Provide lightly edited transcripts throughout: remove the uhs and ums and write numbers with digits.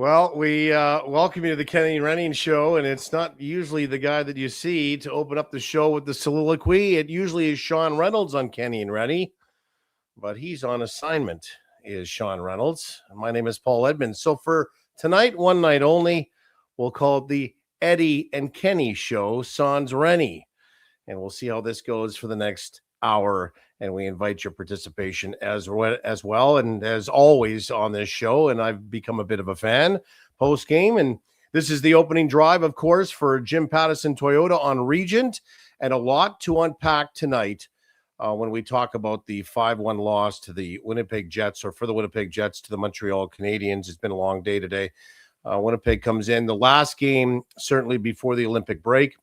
Well, we welcome you to the Kenny and Renny show, and it's not usually the guy that you see to open up the show with the soliloquy. It usually is Sean Reynolds on Kenny and Renny, but he's on assignment, is Sean Reynolds. My name is Paul Edmonds. So for tonight, one night only, we'll call it the Eddie and Kenny show, sans Renny, and we'll see how this goes for the next hour. And we invite your participation as well. And as always on this show, and I've become a bit of a fan post-game. And this is the opening drive, of course, for Jim Pattison Toyota on Regent. And a lot to unpack tonight when we talk about the 5-1 loss to the Winnipeg Jets, or for the Winnipeg Jets to the Montreal Canadiens. It's been a long day today. Winnipeg comes in. The last game, certainly before the Olympic break.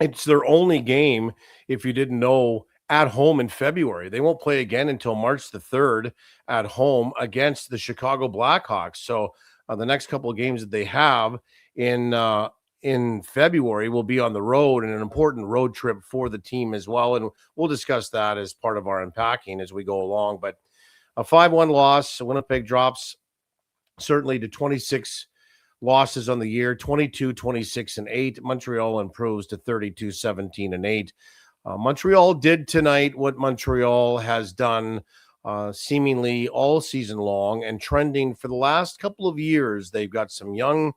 It's their only game, if you didn't know, at home in February. They won't play again until March the 3rd at home against the Chicago Blackhawks. So the next couple of games that they have in February will be on the road, and an important road trip for the team as well. And we'll discuss that as part of our unpacking as we go along. But a 5-1 loss, Winnipeg drops certainly to 26 losses on the year, 22, 26, and 8. Montreal improves to 32, 17, and 8. Montreal did tonight what Montreal has done seemingly all season long and trending for the last couple of years. They've got some young,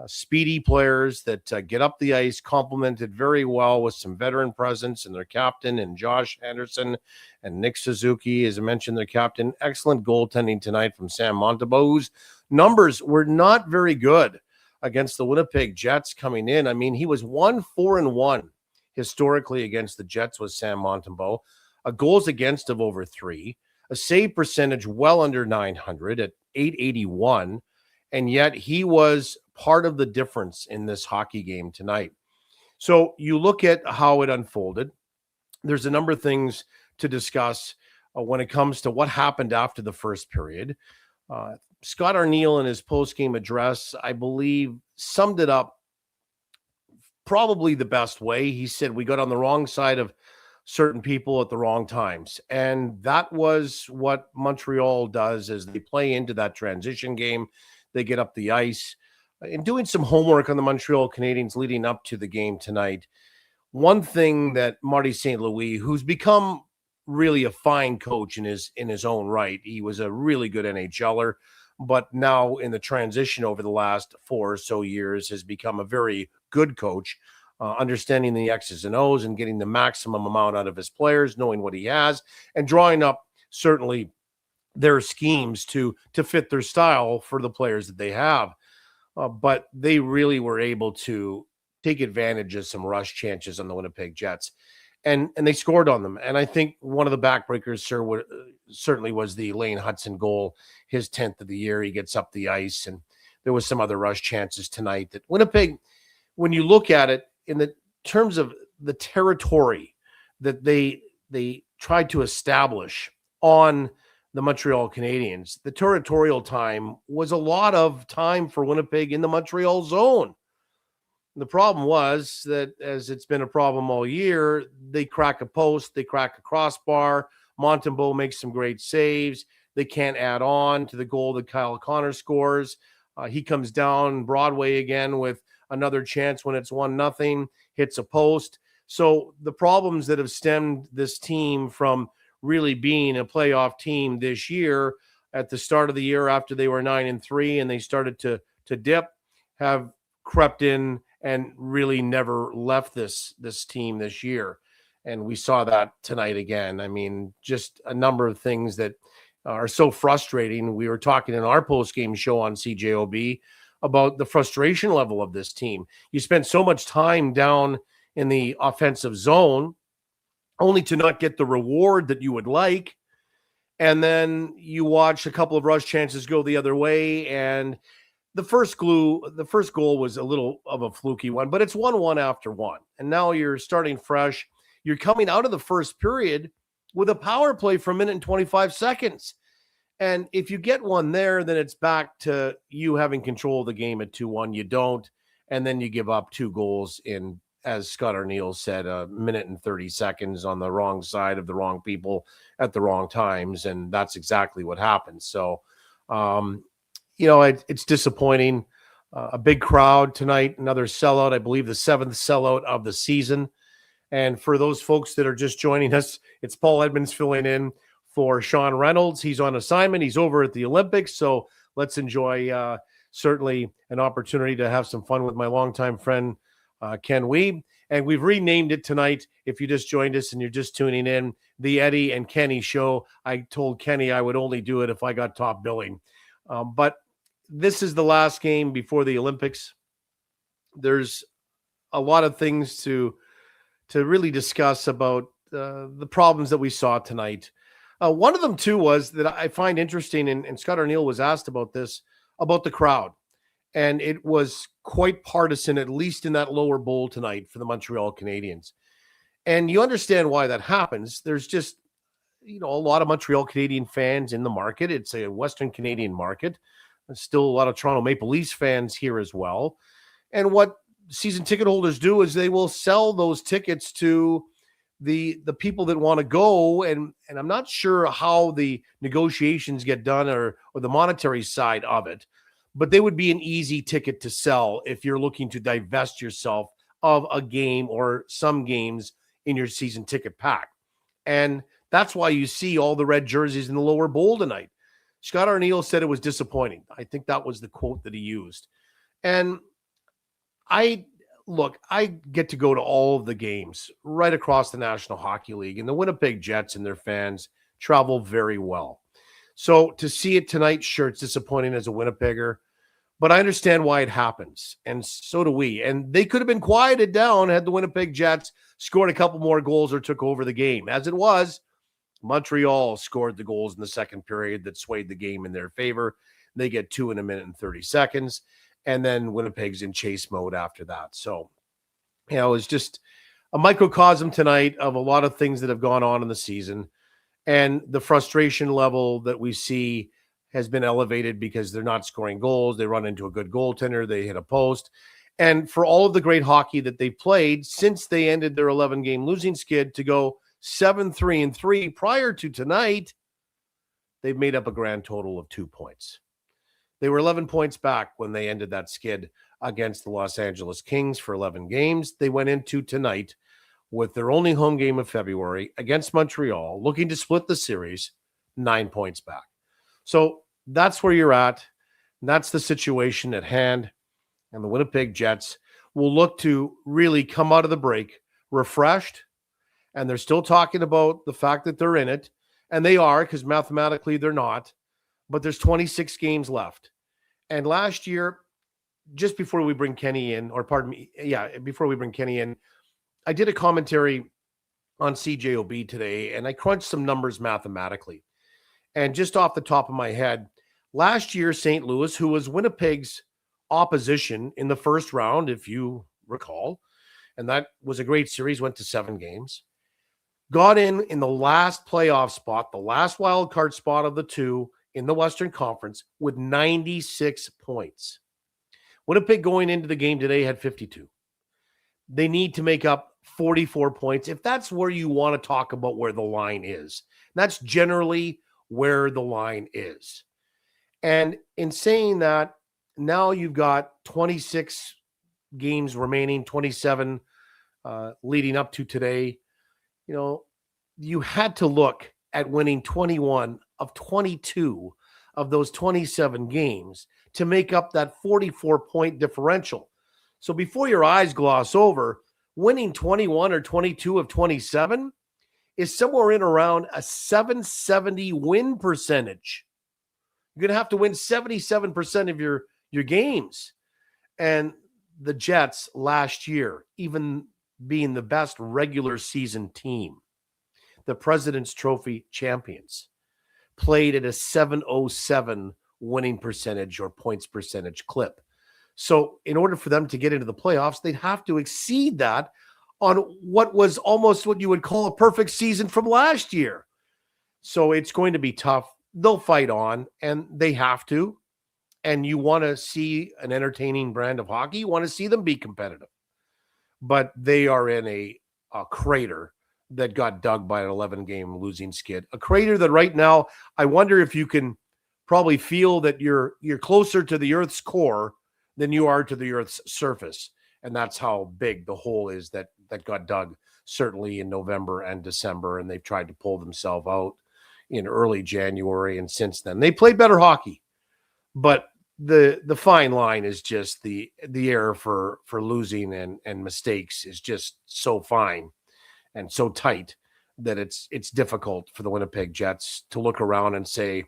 speedy players that get up the ice, complemented very well with some veteran presence and their captain and Josh Anderson and Nick Suzuki, as I mentioned, their captain. Excellent goaltending tonight from Sam Montembeault, whose numbers were not very good against the Winnipeg Jets coming in. I mean, he was 1-4-1 historically against the Jets with Sam Montembeault, a goals against of over 3, a save percentage well under 900 at 881, and yet he was part of the difference in this hockey game tonight. So you look at how it unfolded. There's a number of things to discuss when it comes to what happened after the first period. Scott Arniel in his post-game address, I believe, summed it up probably the best way. He said, we got on the wrong side of certain people at the wrong times. And that was what Montreal does as they play into that transition game. They get up the ice. In doing some homework on the Montreal Canadiens leading up to the game tonight, one thing that Marty St. Louis, who's become really a fine coach in his own right, he was a really good NHLer, but now in the transition over the last 4 or so years has become a very good coach, understanding the X's and O's and getting the maximum amount out of his players, knowing what he has, and drawing up certainly their schemes to fit their style for the players that they have. But they really were able to take advantage of some rush chances on the Winnipeg Jets. And they scored on them. And I think one of the backbreakers certainly was the Lane Hudson goal, his 10th of the year. He gets up the ice, and there was some other rush chances tonight that Winnipeg, when you look at it in the terms of the territory that they tried to establish on the Montreal Canadiens, the territorial time was a lot of time for Winnipeg in the Montreal zone. The problem was that, as it's been a problem all year, they crack a post, they crack a crossbar. Montembeault makes some great saves. They can't add on to the goal that Kyle Connor scores. He comes down Broadway again with another chance when it's 1-0, hits a post. So the problems that have stemmed this team from really being a playoff team this year at the start of the year after they were 9-3 and they started to dip have crept in and really never left this team this year. And we saw that tonight again. I mean, just a number of things that are so frustrating. We were talking in our post-game show on CJOB about the frustration level of this team. You spend so much time down in the offensive zone only to not get the reward that you would like. And then you watch a couple of rush chances go the other way, and the first goal was a little of a fluky one, but it's 1-1 after 1. And now you're starting fresh. You're coming out of the first period with a power play for 1 minute and 25 seconds. And if you get one there, then it's back to you having control of the game at 2-1. You don't. And then you give up 2 goals in, as Scott Arniel said, 1 minute and 30 seconds on the wrong side of the wrong people at the wrong times. And that's exactly what happened. So, it's disappointing. A big crowd tonight, another sellout, I believe the 7th sellout of the season. And for those folks that are just joining us, it's Paul Edmonds filling in for Sean Reynolds. He's on assignment. He's over at the Olympics. So let's enjoy certainly an opportunity to have some fun with my longtime friend, Ken Wiebe. And we've renamed it tonight. If you just joined us and you're just tuning in, the Eddie and Kenny Show. I told Kenny I would only do it if I got top billing. But this is the last game before the Olympics. There's a lot of things to really discuss about the problems that we saw tonight. One of them, too, was that I find interesting, and Scott Arniel was asked about this, about the crowd. And it was quite partisan, at least in that lower bowl tonight for the Montreal Canadiens. And you understand why that happens. There's just, a lot of Montreal Canadian fans in the market. It's a Western Canadian market. There's still a lot of Toronto Maple Leafs fans here as well. And what season ticket holders do is they will sell those tickets to the people that want to go. And I'm not sure how the negotiations get done or the monetary side of it, but they would be an easy ticket to sell if you're looking to divest yourself of a game or some games in your season ticket pack. And that's why you see all the red jerseys in the lower bowl tonight. Scott Arniel said it was disappointing. I think that was the quote that he used. And I get to go to all of the games right across the National Hockey League, and the Winnipeg Jets and their fans travel very well. So to see it tonight, sure, it's disappointing as a Winnipegger, but I understand why it happens, and so do we. And they could have been quieted down had the Winnipeg Jets scored a couple more goals or took over the game. As it was, Montreal scored the goals in the second period that swayed the game in their favor. They get 2 in a minute and 30 seconds, and then Winnipeg's in chase mode after that. So, it was just a microcosm tonight of a lot of things that have gone on in the season. And the frustration level that we see has been elevated because they're not scoring goals. They run into a good goaltender. They hit a post. And for all of the great hockey that they've played since they ended their 11-game losing skid to go 7-3-3 prior to tonight, they've made up a grand total of 2 points. They were 11 points back when they ended that skid against the Los Angeles Kings for 11 games. They went into tonight with their only home game of February against Montreal, looking to split the series, 9 points back. So that's where you're at. That's the situation at hand. And the Winnipeg Jets will look to really come out of the break refreshed. And they're still talking about the fact that they're in it. And they are, because mathematically they're not. But there's 26 games left. And last year, just before we bring Kenny in, before we bring Kenny in, I did a commentary on CJOB today, and I crunched some numbers mathematically. And just off the top of my head, last year, St. Louis, who was Winnipeg's opposition in the first round, if you recall, and that was a great series, went to 7 games, got in the last playoff spot, the last wild card spot of the 2 in the Western Conference with 96 points. Winnipeg going into the game today had 52. They need to make up 44 points if that's where you want to talk about where the line is. That's generally where the line is. And in saying that, now you've got 26 games remaining, 27 leading up to today. You had to look at winning 21 of 22 of those 27 games to make up that 44-point differential. So before your eyes gloss over, winning 21 or 22 of 27 is somewhere in around a 770 win percentage. You're going to have to win 77% of your games. And the Jets last year, even being the best regular season team, the President's Trophy champions, played at a 707 winning percentage or points percentage clip. So in order for them to get into the playoffs, they'd have to exceed that on what was almost what you would call a perfect season from last year. So it's going to be tough. They'll fight on, and they have to. And you want to see an entertaining brand of hockey. You want to see them be competitive. But they are in a crater that got dug by an 11-game losing skid. A crater that right now, I wonder if you can probably feel that you're closer to the Earth's core than you are to the Earth's surface. And that's how big the hole is that got dug, certainly in November and December. And they've tried to pull themselves out in early January. And since then, they played better hockey. But the fine line is just the air for losing and mistakes is just so fine and so tight that it's difficult for the Winnipeg Jets to look around and say,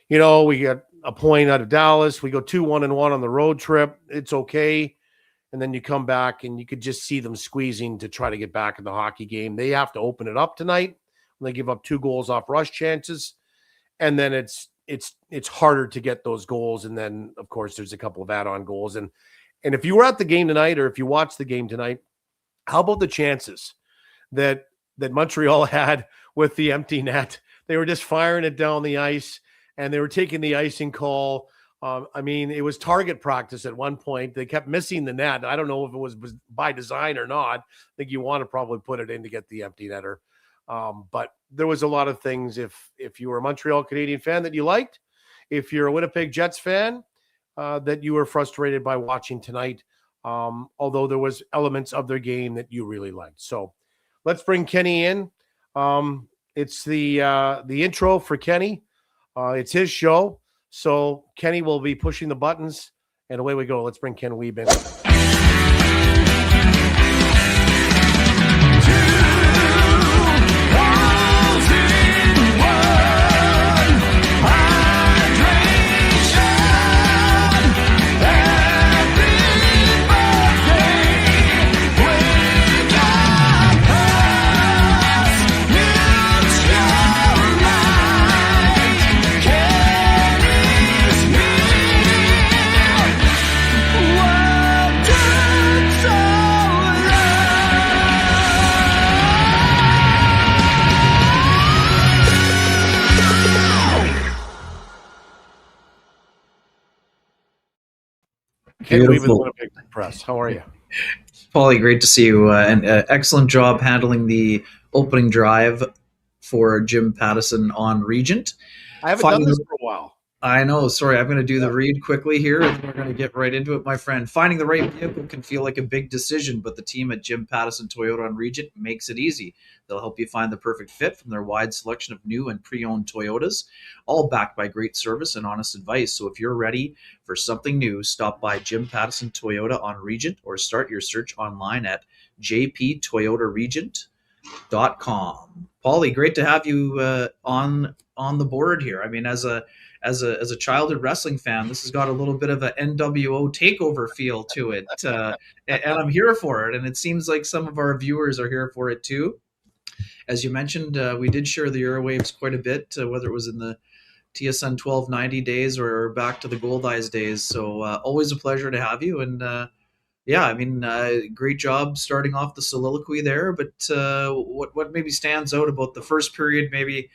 we got a point out of Dallas. We go 2-1-1 on the road trip. It's okay. And then you come back and you could just see them squeezing to try to get back in the hockey game. They have to open it up tonight when they give up 2 goals off rush chances. And then it's harder to get those goals. And then, of course, there's a couple of add-on goals. And if you were at the game tonight, or if you watched the game tonight, how about the chances that Montreal had with the empty net? They were just firing it down the ice, and they were taking the icing call. It was target practice at one point. They kept missing the net. I don't know if it was by design or not. I think you want to probably put it in to get the empty netter. But there was a lot of things, if you were a Montreal Canadian fan, that you liked, if you're a Winnipeg Jets fan, that you were frustrated by watching tonight, although there was elements of their game that you really liked. So let's bring Kenny in. It's the intro for Kenny. It's his show. So Kenny will be pushing the buttons, and away we go. Let's bring Ken Wiebe in. Ken Wiebe, the Winnipeg Press. How are you? Paulie, great to see you. And excellent job handling the opening drive for Jim Pattison on Regent. I haven't done this for a while. I know. Sorry, I'm going to do the read quickly here, and we're going to get right into it, my friend. Finding the right vehicle can feel like a big decision, but the team at Jim Pattison Toyota on Regent makes it easy. They'll help you find the perfect fit from their wide selection of new and pre-owned Toyotas, all backed by great service and honest advice. So if you're ready for something new, stop by Jim Pattison Toyota on Regent or start your search online at jptoyotaregent.com. Paulie, great to have you on the board here. I mean, as a childhood wrestling fan, this has got a little bit of an NWO takeover feel to it, and I'm here for it. And it seems like some of our viewers are here for it too. As you mentioned, we did share the airwaves quite a bit, whether it was in the TSN 1290 days or back to the Gold Eyes days. So always a pleasure to have you. And great job starting off the soliloquy there. But what maybe stands out about the first period, maybe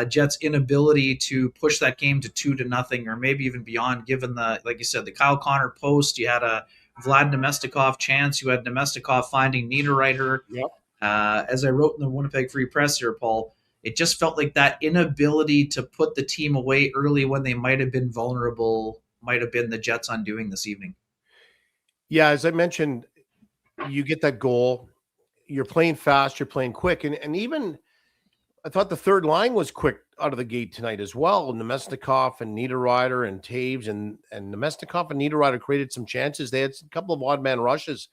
Jets' inability to push that game to 2-0, or maybe even beyond, given like you said, the Kyle Connor post. You had a Vlad Nemestikov chance. You had Nemestikov finding Niederreiter. Yep. As I wrote in the Winnipeg Free Press here, Paul, it just felt like that inability to put the team away early when they might have been vulnerable might have been the Jets' undoing this evening. Yeah, as I mentioned, you get that goal. You're playing fast. You're playing quick. And even I thought the third line was quick out of the gate tonight as well. Nemestikov and Niederreiter and Taves and Nemestikov and Niederreiter created some chances. They had a couple of odd man rushes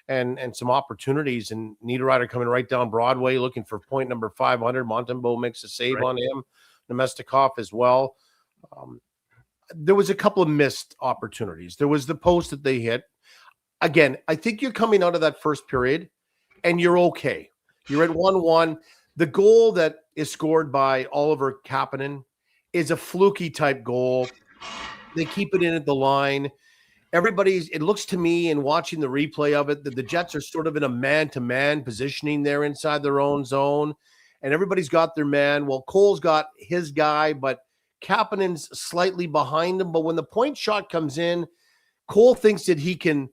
and some opportunities, and Niederreiter coming right down Broadway looking for point number 500. Montembeault makes a save on him. Nemestikov as well. There was a couple of missed opportunities. There was the post that they hit. Again, I think you're coming out of that first period and you're okay. You're at 1-1. The goal that is scored by Oliver Kapanen is a fluky type goal. They keep it in at the line. It looks to me, in watching the replay of it, that the Jets are sort of in a man-to-man positioning there inside their own zone, and everybody's got their man. Well, Cole's got his guy, but Kapanen's slightly behind him. But when the point shot comes in, Cole thinks that he could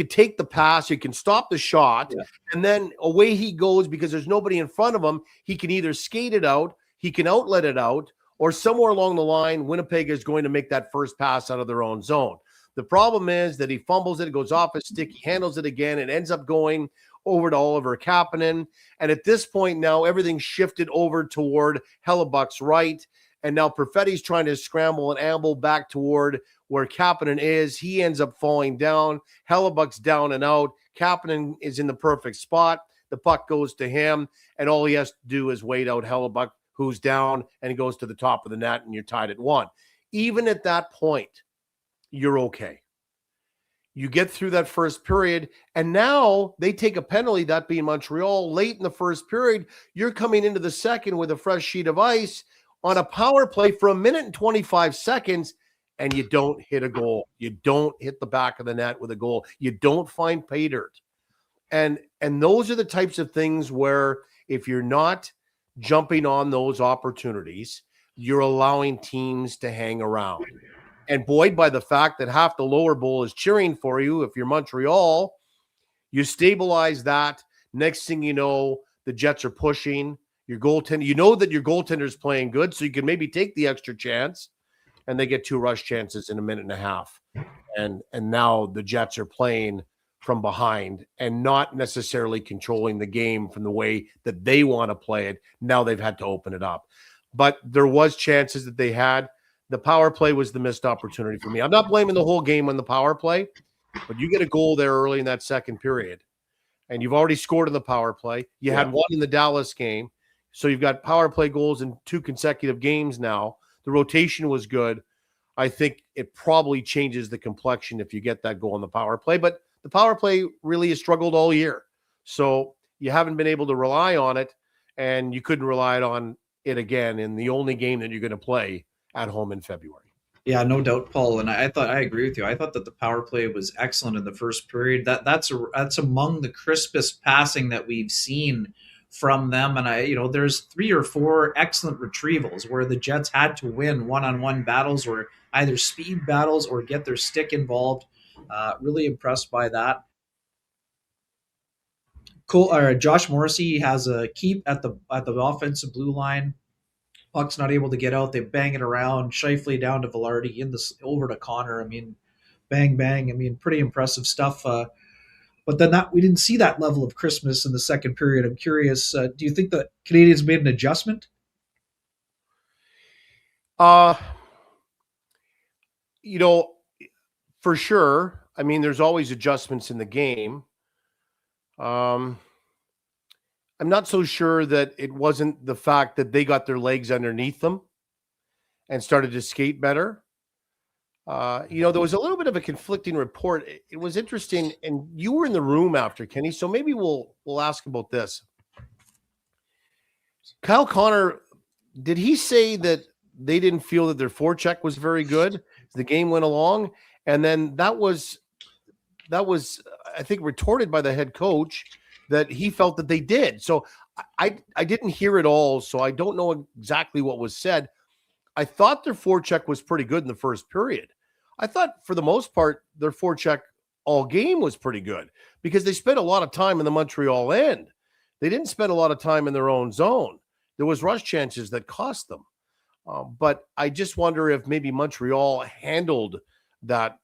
take the pass, he can stop the shot, and then away he goes because there's nobody in front of him. He can either skate it out, he can outlet it out, or somewhere along the line, Winnipeg is going to make that first pass out of their own zone. The problem is that he fumbles it, goes off his stick, he handles it again, it ends up going over to Oliver Kapanen. And at this point now, everything's shifted over toward Hellebuck's right. And now Perfetti's trying to scramble and amble back toward where Kapanen is. He ends up falling down. Hellebuck's down and out. Kapanen is in the perfect spot. The puck goes to him, and all he has to do is wait out Hellebuck, who's down, and he goes to the top of the net, and you're tied at 1. Even at that point, you're okay. You get through that first period, and now they take a penalty, that being Montreal, late in the first period. You're coming into the second with a fresh sheet of ice on a power play for 1 minute and 25 seconds, and you don't hit a goal. You don't hit the back of the net with a goal. You don't find pay dirt. And those are the types of things where if you're not jumping on those opportunities, you're allowing teams to hang around. And buoyed by the fact that half the lower bowl is cheering for you, if you're Montreal, you stabilize that. Next thing you know, the Jets are pushing. Your goaltender, you know that your goaltender is playing good, so you can maybe take the extra chance, and they get 2 rush chances in 1.5 minutes. And now the Jets are playing from behind and not necessarily controlling the game from the way that they want to play it. Now they've had to open it up. But there was chances that they had. The power play was the missed opportunity for me. I'm not blaming the whole game on the power play, but you get a goal there early in that second period, and you've already scored in the power play. You had one in the Dallas game, so you've got power play goals in 2 consecutive games now. The rotation was good. I think it probably changes the complexion if you get that goal in the power play, but the power play really has struggled all year. So you haven't been able to rely on it, and you couldn't rely on it again in the only game that you're going to play at home in February. Yeah, no doubt, Paul. And I agree with you. I thought that the power play was excellent in the first period. That's among the crispest passing that we've seen from them. And there's 3 or 4 excellent retrievals where the Jets had to win one-on-one battles or either speed battles or get their stick involved. Really impressed by that. Josh Morrissey has a keep at the offensive blue line. Puck's not able to get out. They bang it around. Shifley down to Vilardi, over to Connor. I mean, bang, bang. I mean, pretty impressive stuff. But then we didn't see that level of crispness in the second period. I'm curious, do you think the Canadiens made an adjustment? For sure. I mean, there's always adjustments in the game. I'm not so sure that it wasn't the fact that they got their legs underneath them and started to skate better. There was a little bit of a conflicting report. It was interesting, and you were in the room after, Kenny, so maybe we'll ask about this. Kyle Connor, did he say that they didn't feel that their forecheck was very good as the game went along? And then that was, I think, retorted by the head coach that he felt that they did. So I didn't hear it all, so I don't know exactly what was said. I thought their forecheck was pretty good in the first period. I thought for the most part, their forecheck all game was pretty good because they spent a lot of time in the Montreal end. They didn't spend a lot of time in their own zone. There was rush chances that cost them. But I just wonder if maybe Montreal handled that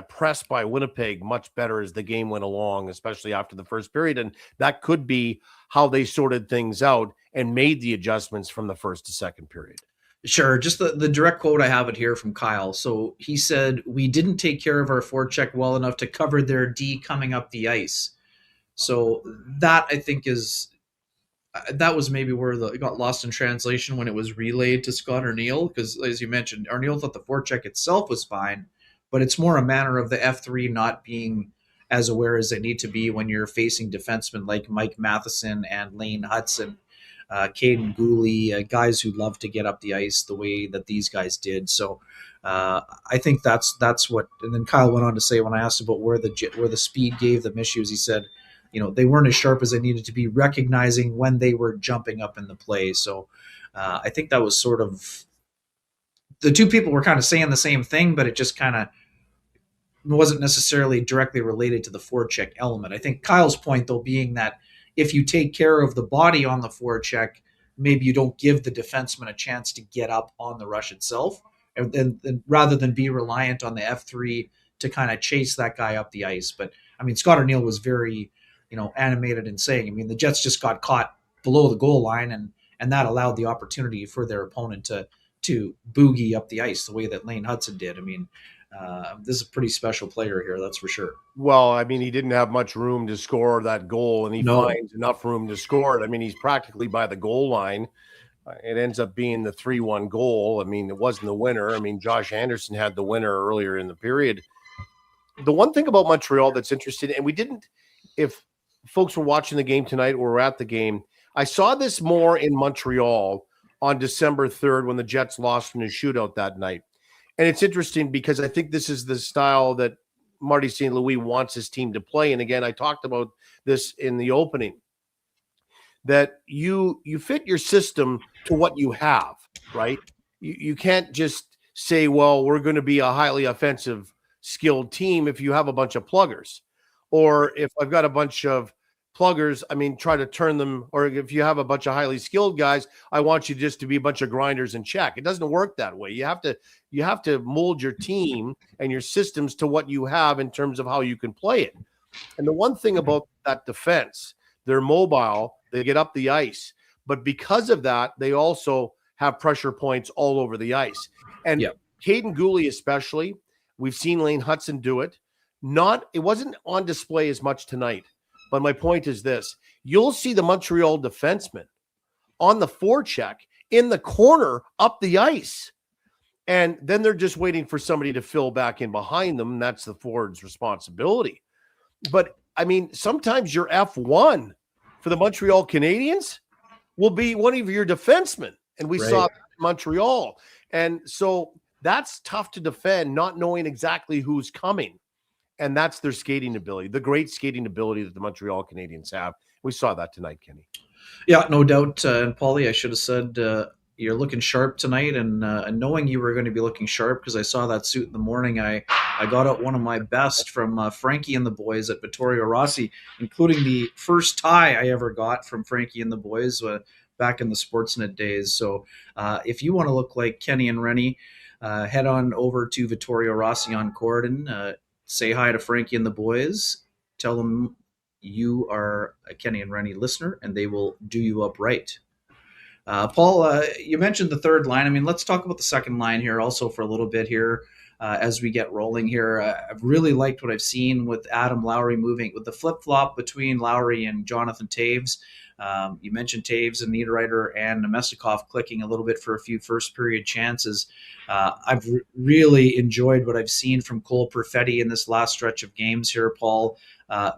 press by Winnipeg much better as the game went along, especially after the first period. And that could be how they sorted things out and made the adjustments from the first to second period. Sure. Just the direct quote, I have it here from Kyle. So he said, "We didn't take care of our forecheck well enough to cover their D coming up the ice." So that, I think, that was maybe where it got lost in translation when it was relayed to Scott Arniel, because as you mentioned, Arniel thought the forecheck itself was fine, but it's more a matter of the F3 not being as aware as they need to be when you're facing defensemen like Mike Matheson and Lane Hudson, Caden Gooley, guys who love to get up the ice the way that these guys did. So I think that's what. And then Kyle went on to say, when I asked about where the speed gave them issues, he said, they weren't as sharp as they needed to be, recognizing when they were jumping up in the play. So I think that was sort of, the two people were kind of saying the same thing, but it just kind of wasn't necessarily directly related to the forecheck element. I think Kyle's point, though, being that if you take care of the body on the forecheck, maybe you don't give the defenseman a chance to get up on the rush itself, and then rather than be reliant on the F3 to kind of chase that guy up the ice. But I mean, Scott O'Neill was very, animated in saying, I mean, the Jets just got caught below the goal line, and that allowed the opportunity for their opponent to boogie up the ice the way that Lane Hudson did. I mean, this is a pretty special player here, that's for sure. Well, I mean, he didn't have much room to score that goal, and he finds enough room to score it. I mean, he's practically by the goal line. It ends up being the 3-1 goal. I mean, it wasn't the winner. I mean, Josh Anderson had the winner earlier in the period. The one thing about Montreal that's interesting, and we didn't, if folks were watching the game tonight or were at the game, I saw this more in Montreal on December 3rd when the Jets lost in a shootout that night. And it's interesting because I think this is the style that Marty St. Louis wants his team to play. And again, I talked about this in the opening, that you fit your system to what you have, right? You can't just say, well, we're going to be a highly offensive, skilled team if you have a bunch of pluggers. Or if I've got a bunch of pluggers, I mean, try to turn them, or if you have a bunch of highly skilled guys, I want you just to be a bunch of grinders and check. It doesn't work that way. You have to mold your team and your systems to what you have in terms of how you can play it. And the one thing about that defense, they're mobile, they get up the ice, but because of that, they also have pressure points all over the ice. And Caden Gooley especially, we've seen Lane Hudson do it. It wasn't on display as much tonight. But my point is this: you'll see the Montreal defenseman on the forecheck in the corner up the ice. And then they're just waiting for somebody to fill back in behind them. And that's the forward's responsibility. But I mean, sometimes your F1 for the Montreal Canadiens will be one of your defensemen. And we saw that in Montreal. And so that's tough to defend, not knowing exactly who's coming. And that's their skating ability, the great skating ability that the Montreal Canadiens have. We saw that tonight, Kenny. Yeah, no doubt. And Paulie, I should have said you're looking sharp tonight. And knowing you were going to be looking sharp because I saw that suit in the morning, I got out one of my best from Frankie and the boys at Vittorio Rossi, including the first tie I ever got from Frankie and the boys back in the Sportsnet days. So if you want to look like Kenny and Renny, head on over to Vittorio Rossi on Corden. Say hi to Frankie and the boys. Tell them you are a Kenny and Renny listener, and they will do you up right. Paul, you mentioned the third line. I mean, let's talk about the second line here also for a little bit here as we get rolling here. I've really liked what I've seen with Adam Lowry moving, with the flip-flop between Lowry and Jonathan Toews. You mentioned Toews and Niederreiter and Nemestikov clicking a little bit for a few first-period chances. I've really enjoyed what I've seen from Cole Perfetti in this last stretch of games here, Paul.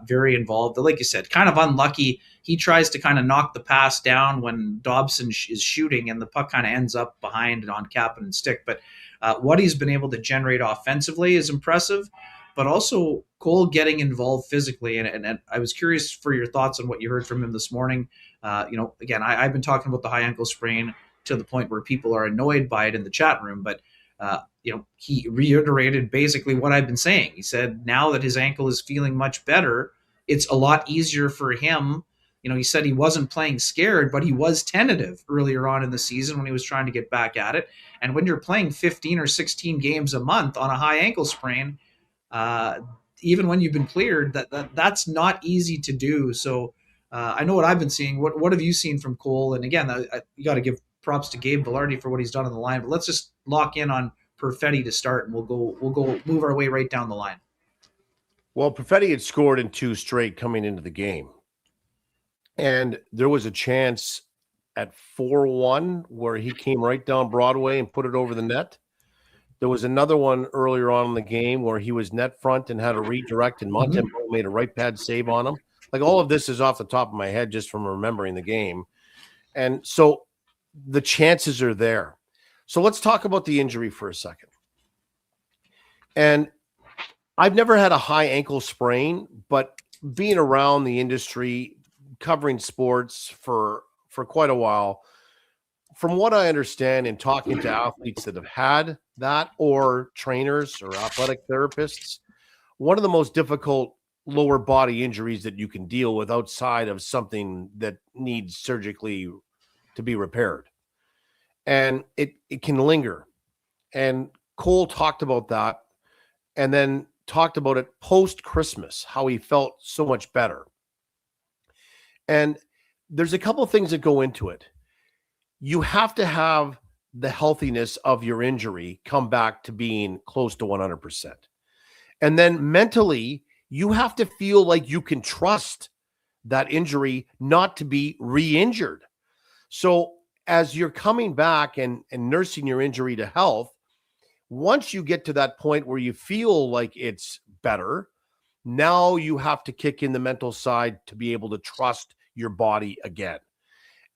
Very involved. Like you said, kind of unlucky. He tries to kind of knock the pass down when Dobson is shooting, and the puck kind of ends up behind on Kapanen and stick. But what he's been able to generate offensively is impressive, but also Cole getting involved physically. And I was curious for your thoughts on what you heard from him this morning. Again, I've been talking about the high ankle sprain to the point where people are annoyed by it in the chat room, but he reiterated basically what I've been saying. He said now that his ankle is feeling much better, it's a lot easier for him. He said he wasn't playing scared, but he was tentative earlier on in the season when he was trying to get back at it. And when you're playing 15 or 16 games a month on a high ankle sprain, even when you've been cleared, that's not easy to do. So I know what I've been seeing. What have you seen from Cole? And again, you got to give props to Gabe Vilardi for what he's done on the line. But let's just lock in on Perfetti to start, and we'll go move our way right down the line. Well, Perfetti had scored in 2 straight coming into the game. And there was a chance at 4-1 where he came right down Broadway and put it over the net. There was another one earlier on in the game where he was net front and had a redirect, and Montembeau made a right pad save on him. Like, all of this is off the top of my head just from remembering the game. And so the chances are there. So let's talk about the injury for a second. And I've never had a high ankle sprain, but being around the industry, covering sports for quite a while, from what I understand in talking to athletes that have had that, or trainers or athletic therapists, one of the most difficult lower body injuries that you can deal with outside of something that needs surgically to be repaired. And it can linger. And Cole talked about that and then talked about it post-Christmas, how he felt so much better. And there's a couple of things that go into it. You have to have the healthiness of your injury come back to being close to 100%. And then mentally, you have to feel like you can trust that injury not to be re-injured. So as you're coming back and nursing your injury to health, once you get to that point where you feel like it's better, now you have to kick in the mental side to be able to trust your body again.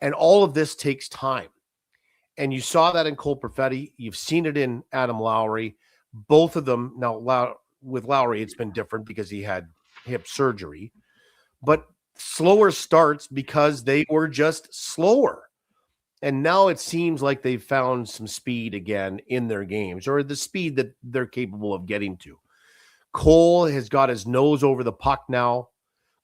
And all of this takes time. And you saw that in Cole Perfetti. You've seen it in Adam Lowry. Both of them, now with Lowry, it's been different because he had hip surgery. But slower starts because they were just slower. And now it seems like they've found some speed again in their games, or the speed that they're capable of getting to. Cole has got his nose over the puck now.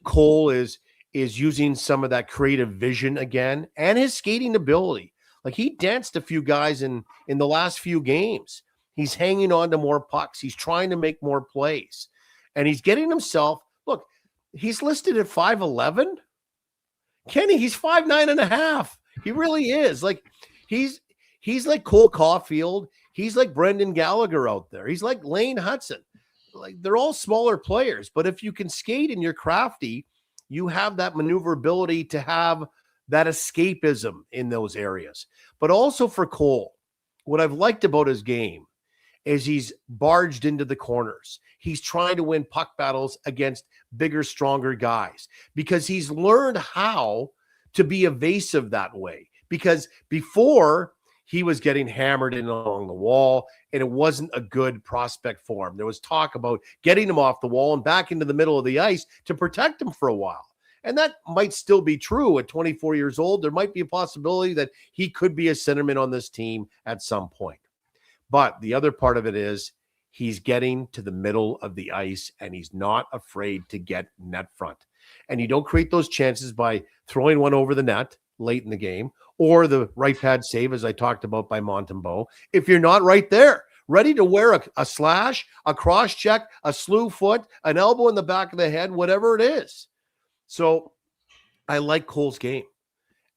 Cole is using some of that creative vision again and his skating ability. Like, he danced a few guys in the last few games. He's hanging on to more pucks. He's trying to make more plays. And he's getting himself, look, he's listed at 5'11". Kenny, he's 5'9.5". He really is. Like, he's like Cole Caulfield. He's like Brendan Gallagher out there. He's like Lane Hudson. Like, they're all smaller players, but if you can skate and you're crafty, you have that maneuverability to have that escapism in those areas. But also for Cole, what I've liked about his game is he's barged into the corners. He's trying to win puck battles against bigger, stronger guys because he's learned how to be evasive that way. Because before, he was getting hammered in along the wall, and it wasn't a good prospect for him. There was talk about getting him off the wall and back into the middle of the ice to protect him for a while. And that might still be true at 24 years old. There might be a possibility that he could be a centerman on this team at some point. But the other part of it is he's getting to the middle of the ice, and he's not afraid to get net front. And you don't create those chances by throwing one over the net late in the game or the right pad save, as I talked about, by Montembeault. If you're not right there, ready to wear a slash, a cross check, a slew foot, an elbow in the back of the head, whatever it is. So I like Cole's game.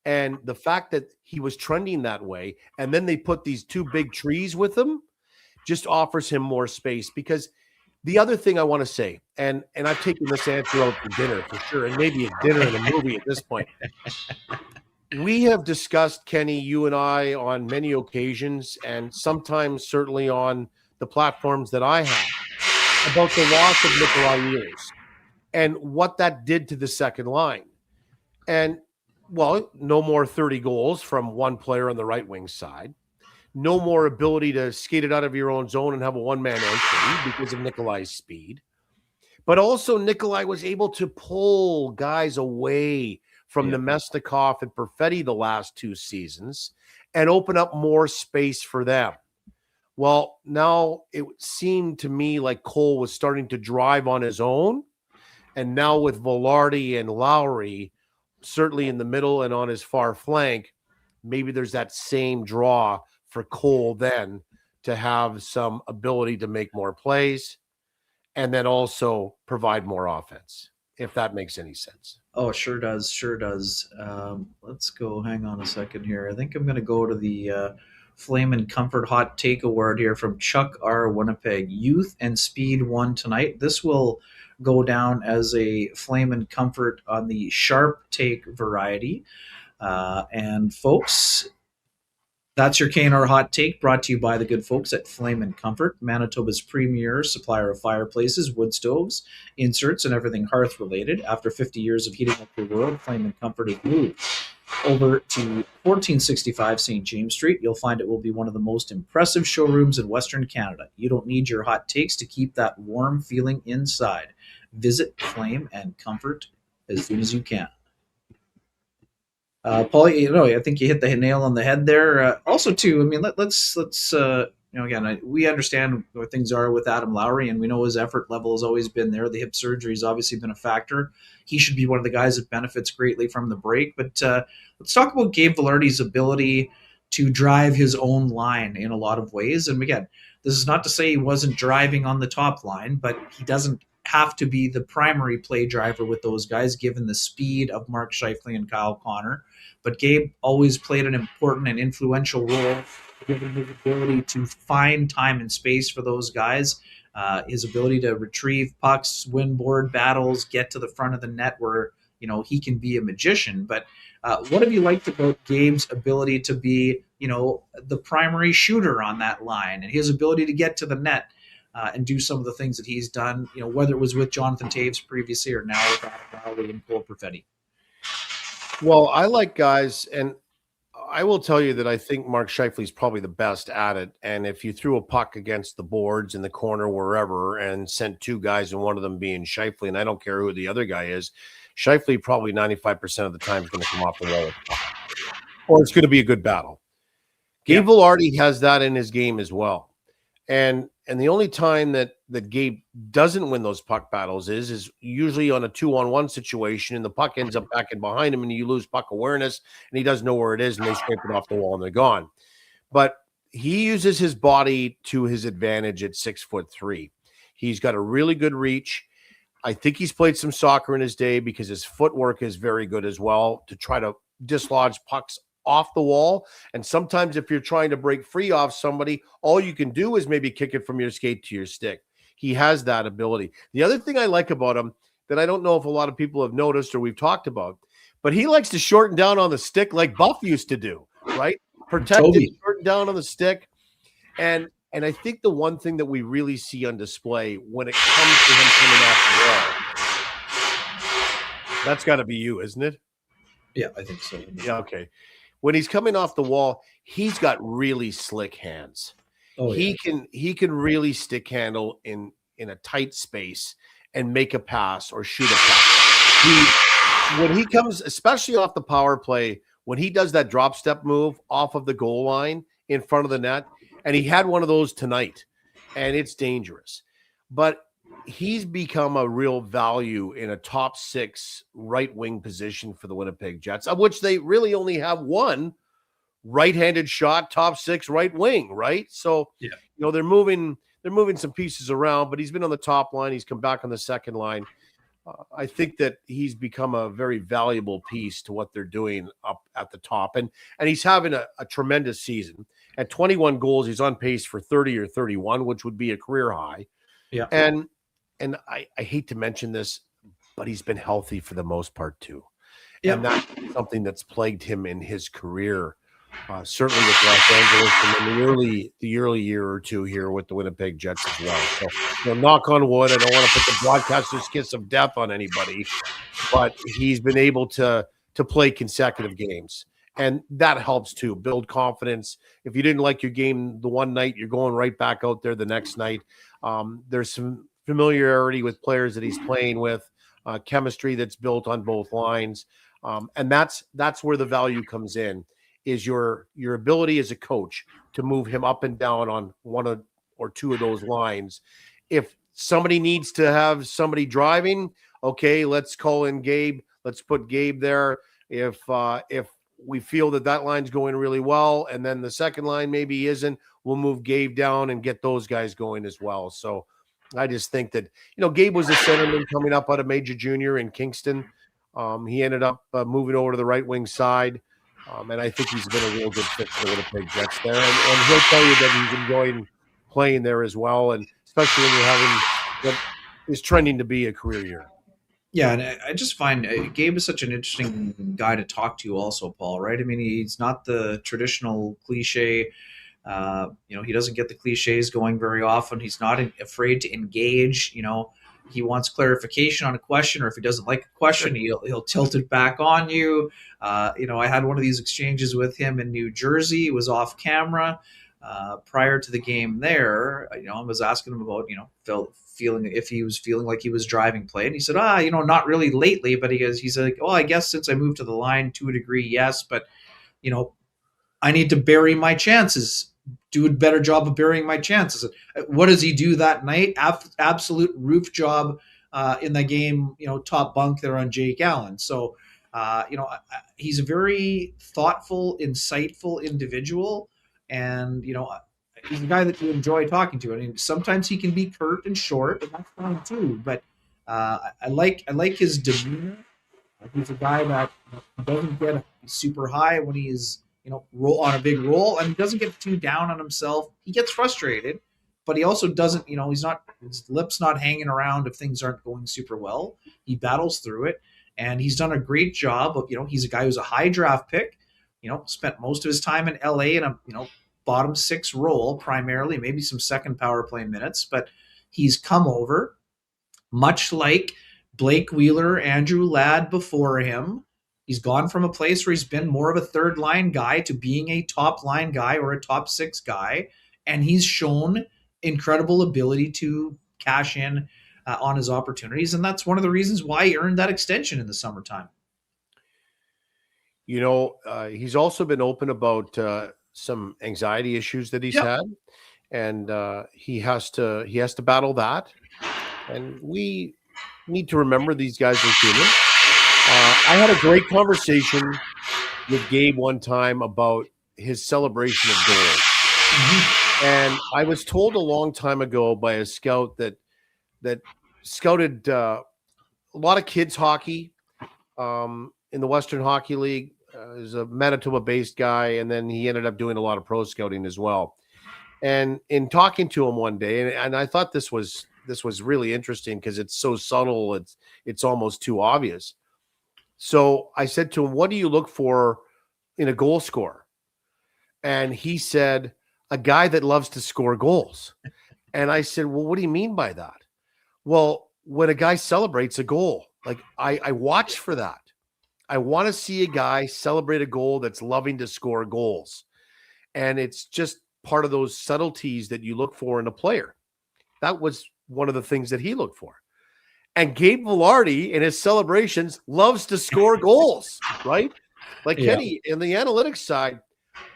And the fact that he was trending that way, and then they put these two big trees with him, just offers him more space. Because the other thing I want to say, and I've taken this answer out for dinner for sure, and maybe a dinner and a movie at this point. We have discussed, Kenny, you and I, on many occasions, and sometimes certainly on the platforms that I have, about the loss of Nikolai Ehlers and what that did to the second line. And, well, no more 30 goals from one player on the right wing side. No more ability to skate it out of your own zone and have a one-man entry because of Nikolai's speed. But also Nikolai was able to pull guys away from Nemesnikov and Perfetti the last two seasons and open up more space for them. Well, now it seemed to me like Cole was starting to drive on his own. And now with Vilardi and Lowry, certainly in the middle and on his far flank, maybe there's that same draw for Cole then to have some ability to make more plays and then also provide more offense, if that makes any sense. Oh, sure does. Sure does. Let's go. Hang on a second here. I think I'm going to go to the Flame and Comfort Hot Take Award here from Chuck R. Winnipeg. Youth and Speed won tonight. This will go down as a Flame and Comfort on the Sharp Take variety. And folks, that's your KNR Hot Take, brought to you by the good folks at Flame and Comfort, Manitoba's premier supplier of fireplaces, wood stoves, inserts, and everything hearth-related. After 50 years of heating up the world, Flame and Comfort has moved over to 1465 St. James Street. You'll find it will be one of the most impressive showrooms in Western Canada. You don't need your hot takes to keep that warm feeling inside. Visit Flame and Comfort as soon as you can. Paul, I think you hit the nail on the head there. Also, too, I mean, let's again, we understand where things are with Adam Lowry, and we know his effort level has always been there. The hip surgery has obviously been a factor. He should be one of the guys that benefits greatly from the break. But let's talk about Gabe Vilardi's ability to drive his own line in a lot of ways. And again, this is not to say he wasn't driving on the top line, but he doesn't have to be the primary play driver with those guys, given the speed of Mark Scheifele and Kyle Connor. But Gabe always played an important and influential role, given his ability to find time and space for those guys, his ability to retrieve pucks, win board battles, get to the front of the net where he can be a magician. But what have you liked about Gabe's ability to be the primary shooter on that line, and his ability to get to the net and do some of the things that he's done, whether it was with Jonathan Toews previously or now with Adam Lowry and Cole Perfetti? Well, I like guys, and I will tell you that I think Mark Scheifele is probably the best at it. And if you threw a puck against the boards in the corner, wherever, and sent two guys and one of them being Scheifele, and I don't care who the other guy is, Scheifele probably 95% of the time is going to come off the wall with the puck. Or it's going to be a good battle. Gabe Vilardi has that in his game as well. And the only time that Gabe doesn't win those puck battles is usually on a 2-on-1 situation, and the puck ends up back in behind him, and you lose puck awareness, and he doesn't know where it is, and they scrape it off the wall, and they're gone. But he uses his body to his advantage at 6'3". He's got a really good reach. I think he's played some soccer in his day because his footwork is very good as well to try to dislodge pucks off the wall. And sometimes if you're trying to break free off somebody, all you can do is maybe kick it from your skate to your stick. He has that ability. The other thing I like about him that I don't know if a lot of people have noticed or we've talked about, but he likes to shorten down on the stick like Buff used to do, right? Protected, shorten down on the stick. And I think the one thing that we really see on display when it comes to him coming off the wall, that's got to be you, isn't it? Yeah, I think so. Yeah, okay. When he's coming off the wall, he's got really slick hands. He can really stick handle in a tight space and make a pass or shoot a pass. When he comes, especially off the power play, when he does that drop step move off of the goal line in front of the net, and he had one of those tonight, and it's dangerous. But he's become a real value in a top 6 right wing position for the Winnipeg Jets, of which they really only have one right-handed shot, top 6 right wing, right? So, they're moving some pieces around, but he's been on the top line. He's come back on the second line. I think that he's become a very valuable piece to what they're doing up at the top. And he's having a tremendous season. At 21 goals, he's on pace for 30 or 31, which would be a career high. Yeah. And I hate to mention this, but he's been healthy for the most part too. Yeah. And that's something that's plagued him in his career, certainly with Los Angeles and in the early year or two here with the Winnipeg Jets as well. So, knock on wood, I don't want to put the broadcaster's kiss of death on anybody, but he's been able to play consecutive games. And that helps too, build confidence. If you didn't like your game the one night, you're going right back out there the next night. There's some familiarity with players that he's playing with, chemistry that's built on both lines. And that's where the value comes in, is your ability as a coach to move him up and down on one or two of those lines. If somebody needs to have somebody driving, okay, let's call in Gabe. Let's put Gabe there. If we feel that line's going really well, and then the second line maybe isn't, we'll move Gabe down and get those guys going as well. So I just think that, Gabe was a centerman coming up out of Major Junior in Kingston. He ended up moving over to the right wing side. And I think he's been a real good fit for the Winnipeg Jets there. And he'll tell you that he's enjoying playing there as well. And especially when you're having what is trending to be a career year. Yeah, and I just find Gabe is such an interesting guy to talk to also, Paul, right? I mean, he's not the traditional cliche. He doesn't get the cliches going very often. He's not afraid to engage. He wants clarification on a question, or if he doesn't like a question, he'll tilt it back on you. I had one of these exchanges with him in New Jersey. It was off camera prior to the game there. I was asking him about, feeling if he was feeling like he was driving play. And he said, not really lately, but he's like, well, I guess since I moved to the line to a degree, yes, but, I need to bury my chances do a better job of burying my chances. What does he do that night? Absolute roof job in the game, top bunk there on Jake Allen. So, he's a very thoughtful, insightful individual. And, he's a guy that you enjoy talking to. I mean, sometimes he can be curt and short, and that's fine too. But I like his demeanor. He's a guy that doesn't get super high when he's roll on a big roll, and he doesn't get too down on himself. He gets frustrated, but he also doesn't. His lips not hanging around if things aren't going super well. He battles through it, and he's done a great job of. He's a guy who's a high draft pick. Spent most of his time in LA in a bottom six role primarily, maybe some second power play minutes, but he's come over much like Blake Wheeler, Andrew Ladd before him. He's gone from a place where he's been more of a third line guy to being a top line guy or a top six guy. And he's shown incredible ability to cash in on his opportunities. And that's one of the reasons why he earned that extension in the summertime. He's also been open about some anxiety issues that he's had. And he has to battle that. And we need to remember these guys are human. I had a great conversation with Gabe one time about his celebration of goals. Mm-hmm. And I was told a long time ago by a scout that scouted a lot of kids hockey in the Western Hockey League. He's a Manitoba-based guy, and then he ended up doing a lot of pro scouting as well. And in talking to him one day, and I thought this was really interesting because it's so subtle, it's almost too obvious. So I said to him, what do you look for in a goal scorer? And he said, a guy that loves to score goals. And I said, well, what do you mean by that? Well, when a guy celebrates a goal, like I watch for that. I want to see a guy celebrate a goal that's loving to score goals. And it's just part of those subtleties that you look for in a player. That was one of the things that he looked for. And Gabe Vilardi in his celebrations loves to score goals, right? Like Kenny, in the analytics side,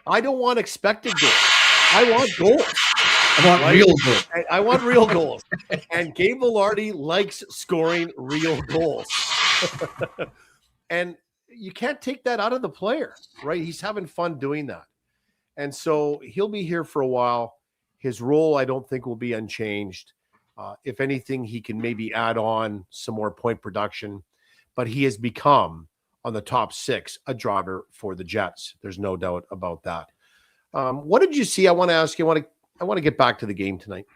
I don't want expected goals. I want goals. I want real goals. I want real goals. And Gabe Vilardi likes scoring real goals. And you can't take that out of the player, right? He's having fun doing that. And so he'll be here for a while. His role, I don't think, will be unchanged. If anything, he can maybe add on some more point production, but he has become, on the top six, a driver for the Jets. There's no doubt about that. What did you see? I want to ask you, I want to get back to the game tonight.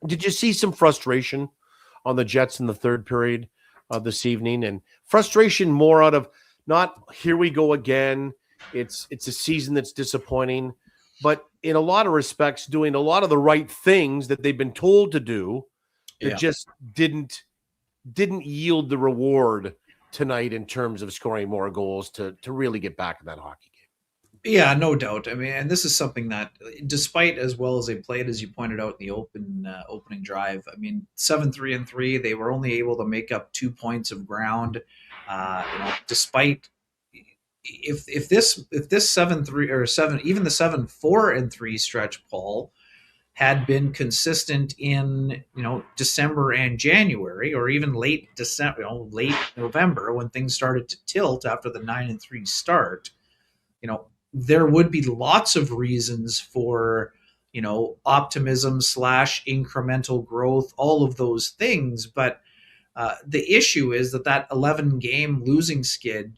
Did you see some frustration on the Jets in the third period this evening? And frustration more out of not, here we go again. It's a season that's disappointing, but in a lot of respects, doing a lot of the right things that they've been told to do that just didn't yield the reward tonight in terms of scoring more goals to really get back in that hockey game. Yeah, no doubt. I mean, and this is something that, despite as well as they played, as you pointed out in the opening drive, I mean, 7-3-3, they were only able to make up 2 points of ground. Despite if this 7-3 or 7, even the 7-4-3 stretch, Paul, had been consistent in December and January, or even late December, late November, when things started to tilt after the 9-3 start, there would be lots of reasons for optimism / incremental growth, all of those things, but the issue is that 11 game losing skid,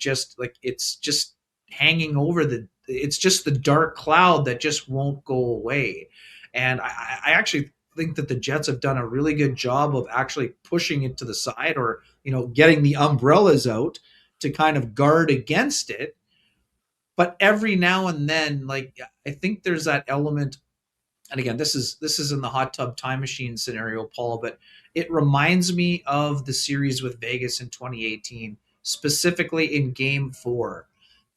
it's just hanging over it's just the dark cloud that just won't go away. And I actually think that the Jets have done a really good job of actually pushing it to the side, or, getting the umbrellas out to kind of guard against it. But every now and then, I think there's that element. And again, this is in the hot tub time machine scenario, Paul, but it reminds me of the series with Vegas in 2018, specifically in Game 4.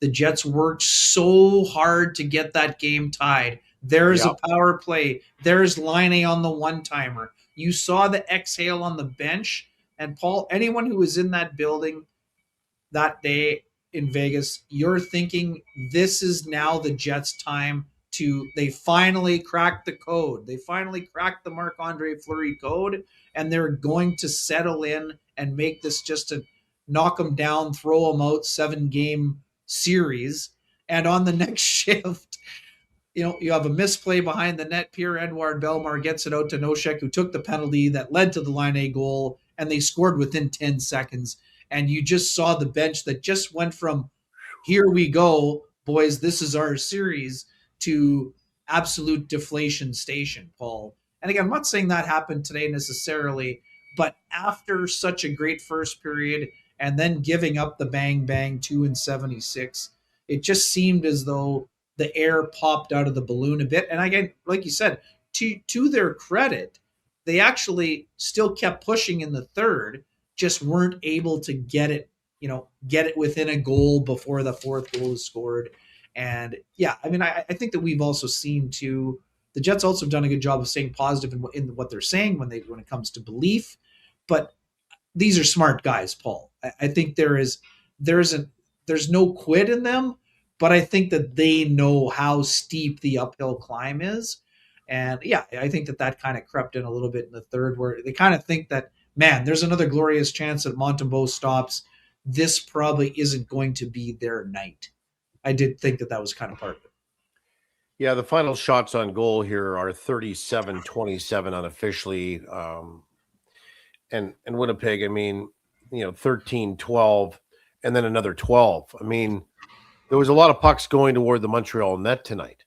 The Jets worked so hard to get that game tied. There's a power play. There's Laine on the one-timer. You saw the exhale on the bench. And Paul, anyone who was in that building that day in Vegas, you're thinking, this is now the Jets' time they finally cracked the code. They finally cracked the Marc-Andre Fleury code, and they're going to settle in and make this just a knock them down, throw them out 7-game series. And on the next shift, you have a misplay behind the net. Pierre-Edouard Bellemare gets it out to Nosek, who took the penalty that led to the line A goal, and they scored within 10 seconds. And you just saw the bench that just went from, here we go, boys, this is our series, to absolute deflation station, Paul. And again, I'm not saying that happened today necessarily, but after such a great first period and then giving up the bang 2-76, it just seemed as though the air popped out of the balloon a bit. And again, like you said, to their credit, they actually still kept pushing in the third, just weren't able to get it within a goal before the fourth goal was scored. And yeah, I mean, I think that we've also seen too, the Jets also have done a good job of staying positive in what they're saying when it comes to belief. But these are smart guys, Paul. I think there's no quit in them, but I think that they know how steep the uphill climb is. And yeah, I think that kind of crept in a little bit in the third, where they kind of think that, man, there's another glorious chance that Montembeault stops. This probably isn't going to be their night. I did think that was kind of part of it. Yeah, the final shots on goal here are 37-27 unofficially. And Winnipeg, I mean, 13-12, and then another 12. I mean, there was a lot of pucks going toward the Montreal net tonight.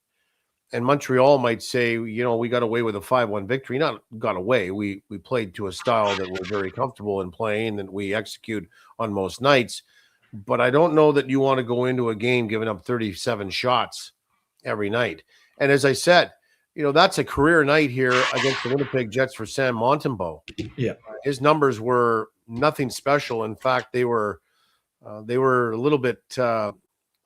And Montreal might say, we got away with a 5-1 victory. Not got away. We played to a style that we're very comfortable in playing, that we execute on most nights. But I don't know that you want to go into a game giving up 37 shots every night. And as I said, that's a career night here against the Winnipeg Jets for Sam Montembeault. Yeah. His numbers were nothing special. In fact, they were a little bit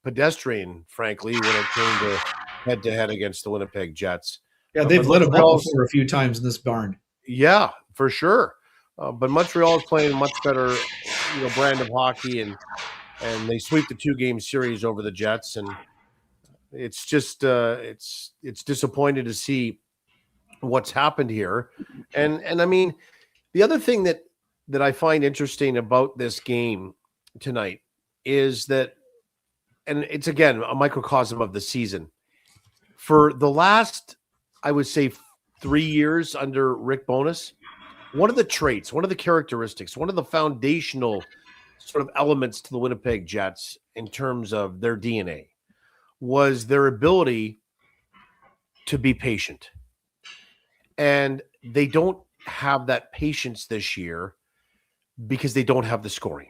pedestrian, frankly, when it came to head-to-head against the Winnipeg Jets. Yeah, they've lit them up for a few times in this barn. Yeah, for sure. But Montreal is playing a much better, brand of hockey, and they sweep the 2-game series over the Jets, and it's just it's disappointing to see what's happened here. And I mean, the other thing that I find interesting about this game tonight is that, and it's again a microcosm of the season. For the last, I would say, 3 years under Rick Bowness, one of the traits, one of the characteristics, one of the foundational sort of elements to the Winnipeg Jets in terms of their DNA was their ability to be patient. And they don't have that patience this year because they don't have the scoring.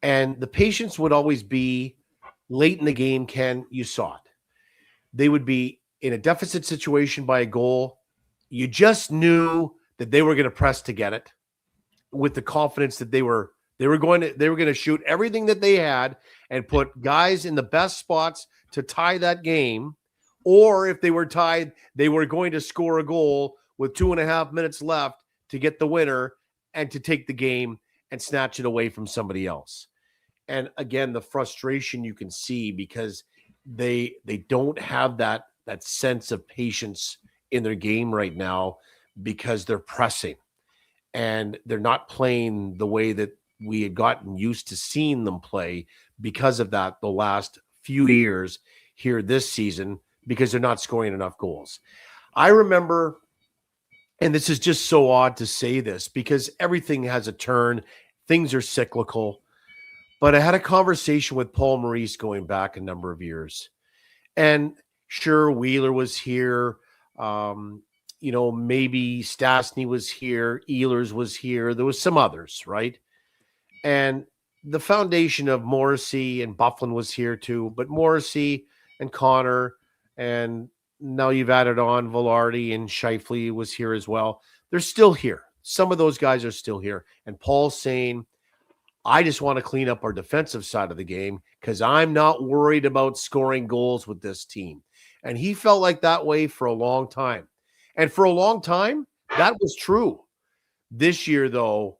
And the patience would always be late in the game, Ken, you saw it. They would be in a deficit situation by a goal. You just knew that they were going to press to get it with the confidence that they were going to shoot everything that they had and put guys in the best spots to tie that game. Or if they were tied, they were going to score a goal with 2.5 minutes left to get the winner and to take the game and snatch it away from somebody else. And again, the frustration you can see because they don't have that sense of patience in their game right now because they're pressing and they're not playing the way that we had gotten used to seeing them play because of that the last few years here this season, because they're not scoring enough goals. I remember, and this is just so odd to say this because everything has a turn, things are cyclical, but I had a conversation with Paul Maurice going back a number of years. And sure, Wheeler was here. Maybe Stastny was here. Ehlers was here. There was some others, right? And the foundation of Morrissey and Byfuglien was here too. But Morrissey and Connor, and now you've added on Vilardi and Scheifele was here as well. They're still here. Some of those guys are still here. And Paul's saying, I just want to clean up our defensive side of the game because I'm not worried about scoring goals with this team. And he felt like that way for a long time. And for a long time, that was true. This year, though,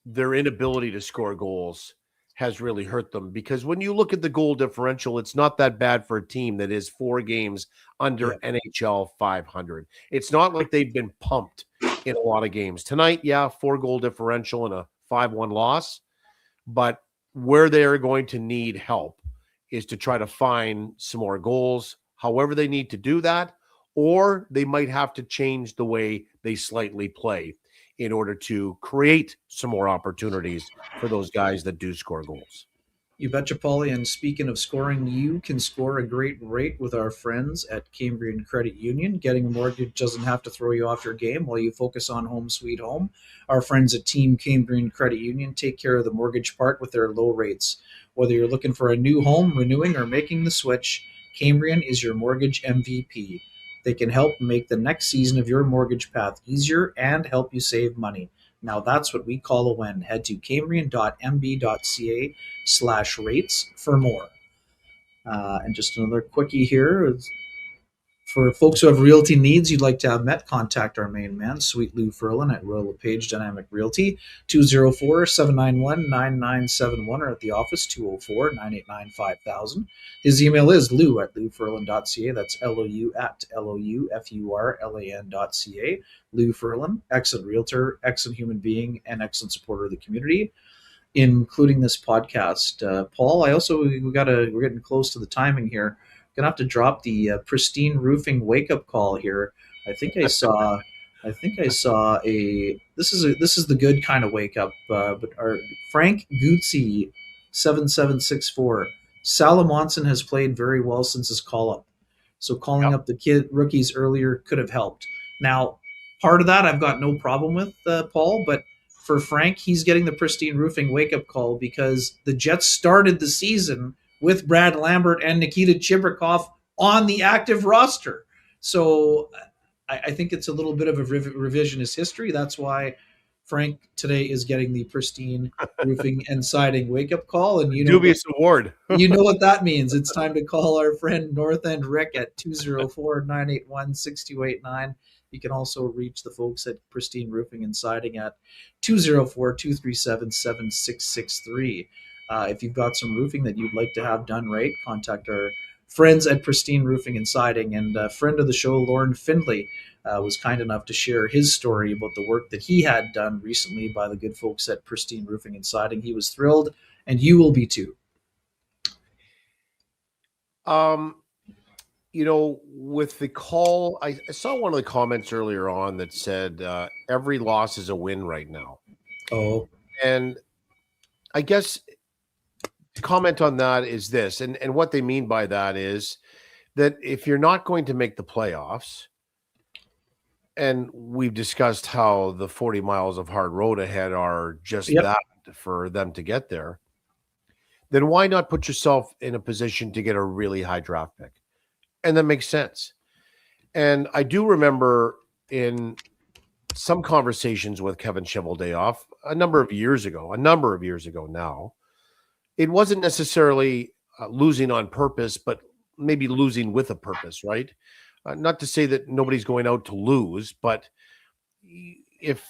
their inability to score goals has really hurt them, because when you look at the goal differential, it's not that bad for a team that is 4 games under NHL 500. It's not like they've been pumped in a lot of games. Tonight, 4-goal differential and a 5-1 loss, but where they're going to need help is to try to find some more goals, however they need to do that, or they might have to change the way they slightly play in order to create some more opportunities for those guys that do score goals. You betcha, Paulie. And speaking of scoring, you can score a great rate with our friends at Cambrian Credit Union. Getting a mortgage doesn't have to throw you off your game while you focus on home sweet home. Our friends at Team Cambrian Credit Union take care of the mortgage part with their low rates. Whether you're looking for a new home, renewing, or making the switch, Cambrian is your mortgage MVP. They can help make the next season of your mortgage path easier and help you save money. Now that's what we call a win. Head to cambrian.mb.ca/rates for more. And just another quickie here. For folks who have realty needs you'd like to have met, contact our main man, Sweet Lou Ferlin at Royal LePage Dynamic Realty, 204-791-9971, or at the office, 204-989-5000. His email is lou@louferlin.ca. That's Lou at LOUFURLAN.ca. Lou Ferlin, excellent realtor, excellent human being, and excellent supporter of the community, including this podcast. Paul, we're getting close to the timing here. Gonna have to drop the Pristine Roofing wake up call here. I think I saw a. This is the good kind of wake up. But our Frank Guzzi 7764. Salamonson has played very well since his call up, so calling up the rookies earlier could have helped. Now, part of that I've got no problem with, Paul, but for Frank, he's getting the Pristine Roofing wake up call because the Jets started the season with Brad Lambert and Nikita Chibrikov on the active roster. So I think it's a little bit of a revisionist history. That's why Frank today is getting the Pristine Roofing and Siding wake-up call. And dubious award. You know what that means. It's time to call our friend North End Rick at 204-981-6289. You can also reach the folks at Pristine Roofing and Siding at 204-237-7663. If you've got some roofing that you'd like to have done right, contact our friends at Pristine Roofing and Siding. And a friend of the show, Lauren Findlay, was kind enough to share his story about the work that he had done recently by the good folks at Pristine Roofing and Siding. He was thrilled, and you will be too. With the call, I saw one of the comments earlier on that said every loss is a win right now. Oh. And I guess the comment on that is this, and what they mean by that is that if you're not going to make the playoffs, and we've discussed how the 40 miles of hard road ahead are just that for them to get there, then why not put yourself in a position to get a really high draft pick? And that makes sense. And I do remember in some conversations with Kevin Cheveldayoff a number of years ago now, it wasn't necessarily losing on purpose, but maybe losing with a purpose, right? Not to say that nobody's going out to lose, but if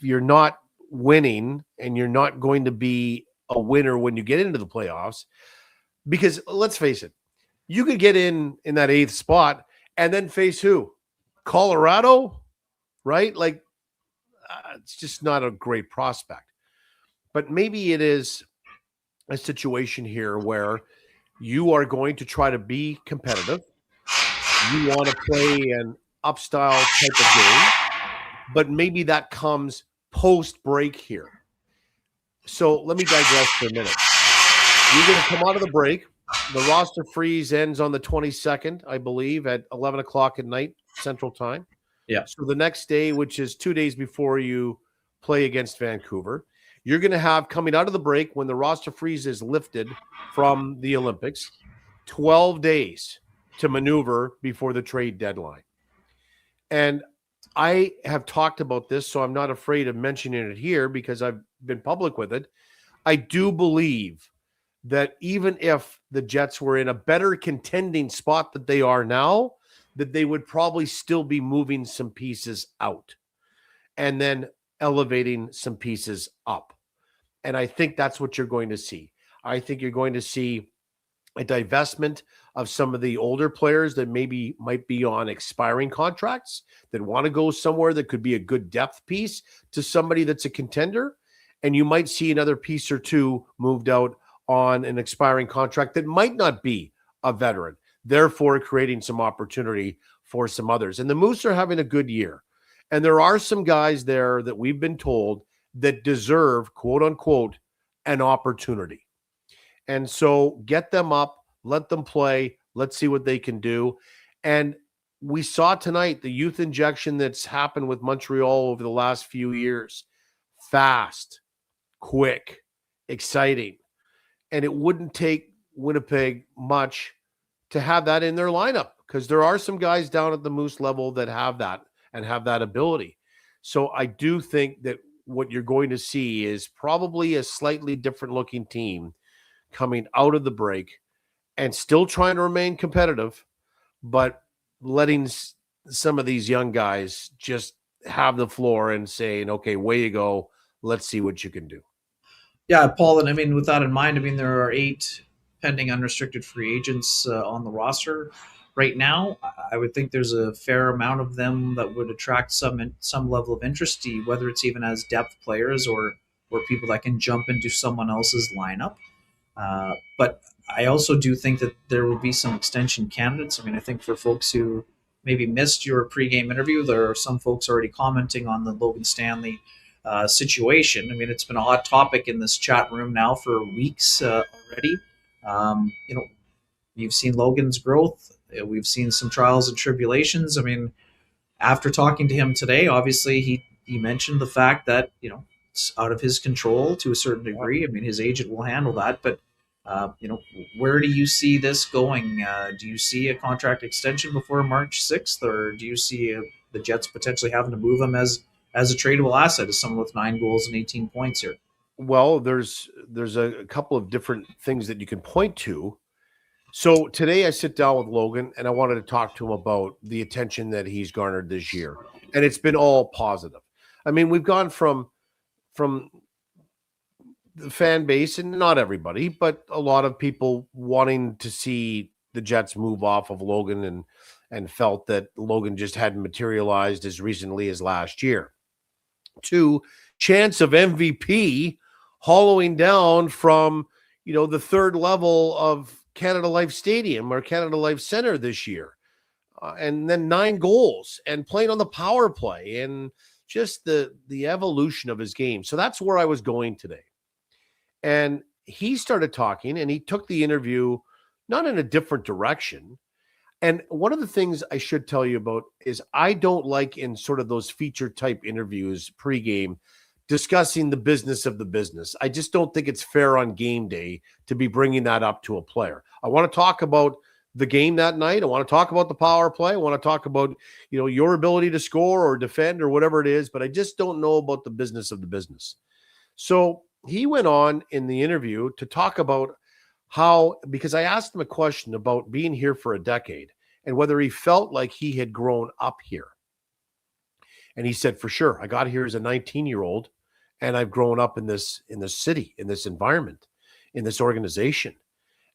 you're not winning and you're not going to be a winner when you get into the playoffs, because let's face it, you could get in that 8th spot and then face who? Colorado, right? Like, it's just not a great prospect. But maybe it is a situation here where you are going to try to be competitive. You want to play an upstyle type of game, but maybe that comes post-break here. So let me digress for a minute. You're going to come out of the break. The roster freeze ends on the 22nd, I believe, at 11 o'clock at night, Central Time. Yeah. So the next day, which is 2 days before you play against Vancouver, you're going to have, coming out of the break, when the roster freeze is lifted from the Olympics, 12 days to maneuver before the trade deadline. And I have talked about this, so I'm not afraid of mentioning it here because I've been public with it. I do believe that even if the Jets were in a better contending spot that they are now, that they would probably still be moving some pieces out and then elevating some pieces up. And I think that's what you're going to see. I think you're going to see a divestment of some of the older players that maybe might be on expiring contracts that want to go somewhere that could be a good depth piece to somebody that's a contender. And you might see another piece or two moved out on an expiring contract that might not be a veteran, therefore creating some opportunity for some others. And the Moose are having a good year. And there are some guys there that we've been told that deserve, quote unquote, an opportunity. And so get them up, let them play, let's see what they can do. And we saw tonight the youth injection that's happened with Montreal over the last few years. Fast, quick, exciting. And it wouldn't take Winnipeg much to have that in their lineup, because there are some guys down at the Moose level that have that and have that ability. So I do think that what you're going to see is probably a slightly different looking team coming out of the break and still trying to remain competitive, but letting some of these young guys just have the floor and saying, okay, way you go. Let's see what you can do. Yeah, Paul, and I mean, with that in mind, I mean, there are 8 pending unrestricted free agents on the roster right now. I would think there's a fair amount of them that would attract some level of interest, whether it's even as depth players or people that can jump into someone else's lineup. But I also do think that there will be some extension candidates. I mean, I think for folks who maybe missed your pregame interview, there are some folks already commenting on the Logan Stanley situation. I mean, it's been a hot topic in this chat room now for weeks already. You've seen Logan's growth. We've seen some trials and tribulations. I mean, after talking to him today, obviously he mentioned the fact that, it's out of his control to a certain degree. I mean, his agent will handle that, but where do you see this going? Do you see a contract extension before March 6th, or do you see the Jets potentially having to move him as a tradable asset, as someone with 9 goals and 18 points here? Well, there's a couple of different things that you can point to. So today I sit down with Logan and I wanted to talk to him about the attention that he's garnered this year. And it's been all positive. I mean, we've gone from the fan base, and not everybody, but a lot of people wanting to see the Jets move off of Logan and felt that Logan just hadn't materialized as recently as last year, to chance of MVP hollowing down from, the third level of Canada Life Stadium or Canada Life Center this year. And then 9 goals and playing on the power play and just the evolution of his game. So that's where I was going today. And he started talking and he took the interview not in a different direction. And one of the things I should tell you about is I don't like, in sort of those feature type interviews pregame, discussing the business of the business. I just don't think it's fair on game day to be bringing that up to a player. I want to talk about the game that night. I want to talk about the power play. I want to talk about, your ability to score or defend or whatever it is, but I just don't know about the business of the business. So he went on in the interview to talk about how, because I asked him a question about being here for a decade and whether he felt like he had grown up here. And he said, for sure, I got here as a 19-year-old and I've grown up in this city, in this environment, in this organization.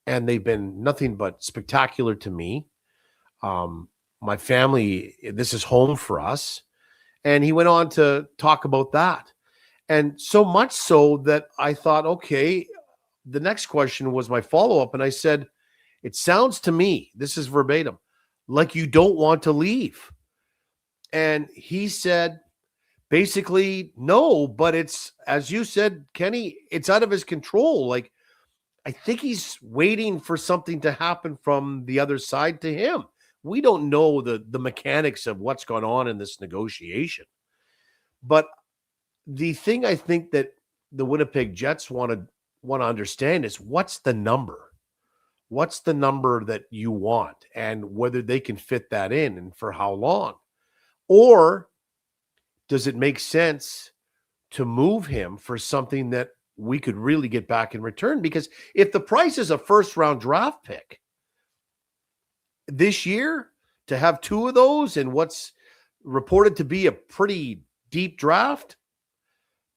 And they've been nothing but spectacular to me. My family, this is home for us. And he went on to talk about that. And so much so that I thought, okay, the next question was my follow-up. And I said, it sounds to me, this is verbatim, like you don't want to leave. And he said, basically, no, but it's, as you said, Kenny, it's out of his control. Like, I think he's waiting for something to happen from the other side to him. We don't know the mechanics of what's gone on in this negotiation. But the thing I think that the Winnipeg Jets want to understand is, what's the number? What's the number that you want, and whether they can fit that in and for how long? Or does it make sense to move him for something that we could really get back in return? Because if the price is a first-round draft pick this year, to have 2 of those in what's reported to be a pretty deep draft,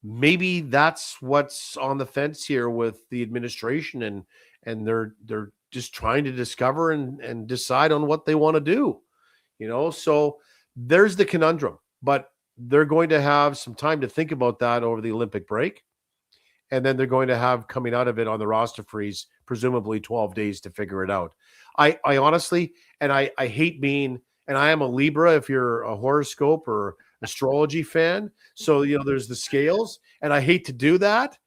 maybe that's what's on the fence here with the administration, and they're just trying to discover and decide on what they want to do. So there's the conundrum, but they're going to have some time to think about that over the Olympic break. And then they're going to have coming out of it on the roster freeze, presumably 12 days to figure it out. I honestly, and I hate being, and I am a Libra if you're a horoscope or astrology fan. So, there's the scales, and I hate to do that,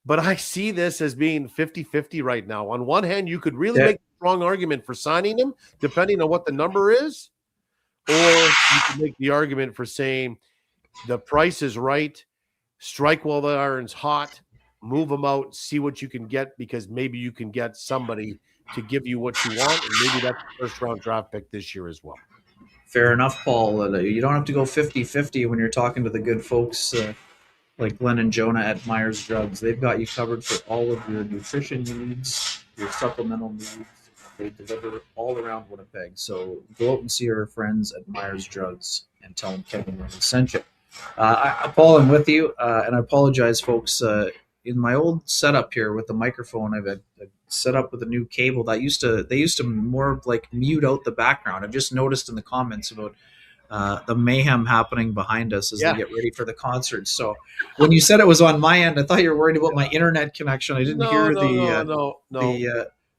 but I see this as being 50-50 right now. On one hand, you could really make a strong argument for signing him, depending on what the number is, or you can make the argument for saying the price is right, strike while the iron's hot, move them out, see what you can get, because maybe you can get somebody to give you what you want, and maybe that's the first-round draft pick this year as well. Fair enough, Paul. You don't have to go 50-50 when you're talking to the good folks like Glenn and Jonah at Myers Drugs. They've got you covered for all of your nutrition needs, your supplemental needs. They deliver all around Winnipeg. So go out and see our friends at Myers Drugs and tell them Kevin Renny sent you. Paul, I'm with you, and I apologize, folks. In my old setup here with the microphone, I've set up with a new cable that they used to more like mute out the background. I've just noticed in the comments about the mayhem happening behind us as they get ready for the concert. So when you said it was on my end, I thought you were worried about my internet connection. I didn't hear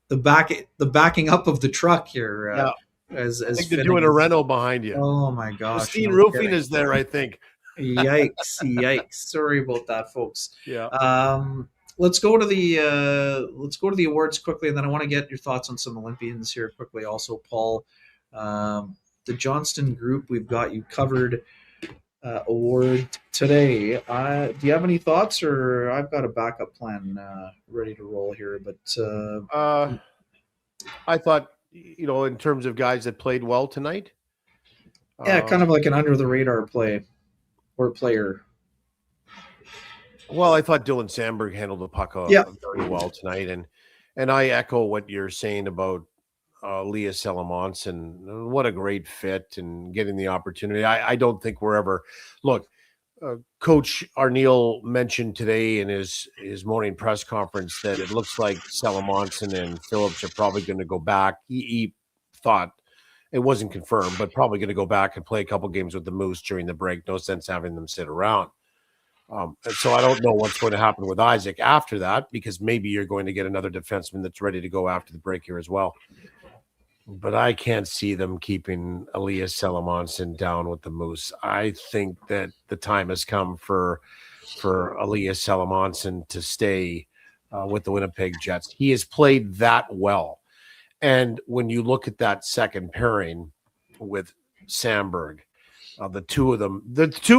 the backing up of the truck here. As I think they're doing a reno behind you. Oh my gosh! Pristine roofing is there, I think. Yikes! Sorry about that, folks. Yeah. Let's go to the awards quickly, and then I want to get your thoughts on some Olympians here quickly. Also, Paul, the Johnston Group, we've got you covered. Award today. Do you have any thoughts, or I've got a backup plan ready to roll here? But I thought, in terms of guys that played well tonight. Yeah, kind of like an under the radar play or player. Well, I thought Dylan Sandberg handled the puck very well tonight, and I echo what you're saying about Elias Salamonson. What a great fit and getting the opportunity. I don't think we're ever look. Coach Arneal mentioned today in his morning press conference that it looks like Salamonson and Phillips are probably going to go back. He thought it wasn't confirmed, but probably going to go back and play a couple games with the Moose during the break. No sense having them sit around. So I don't know what's going to happen with Isaac after that, because maybe you're going to get another defenseman that's ready to go after the break here as well. But I can't see them keeping Elias Salamonson down with the Moose. I think that the time has come for Elias Salamonson to stay with the Winnipeg Jets. He has played that well. And when you look at that second pairing with Sandberg, the two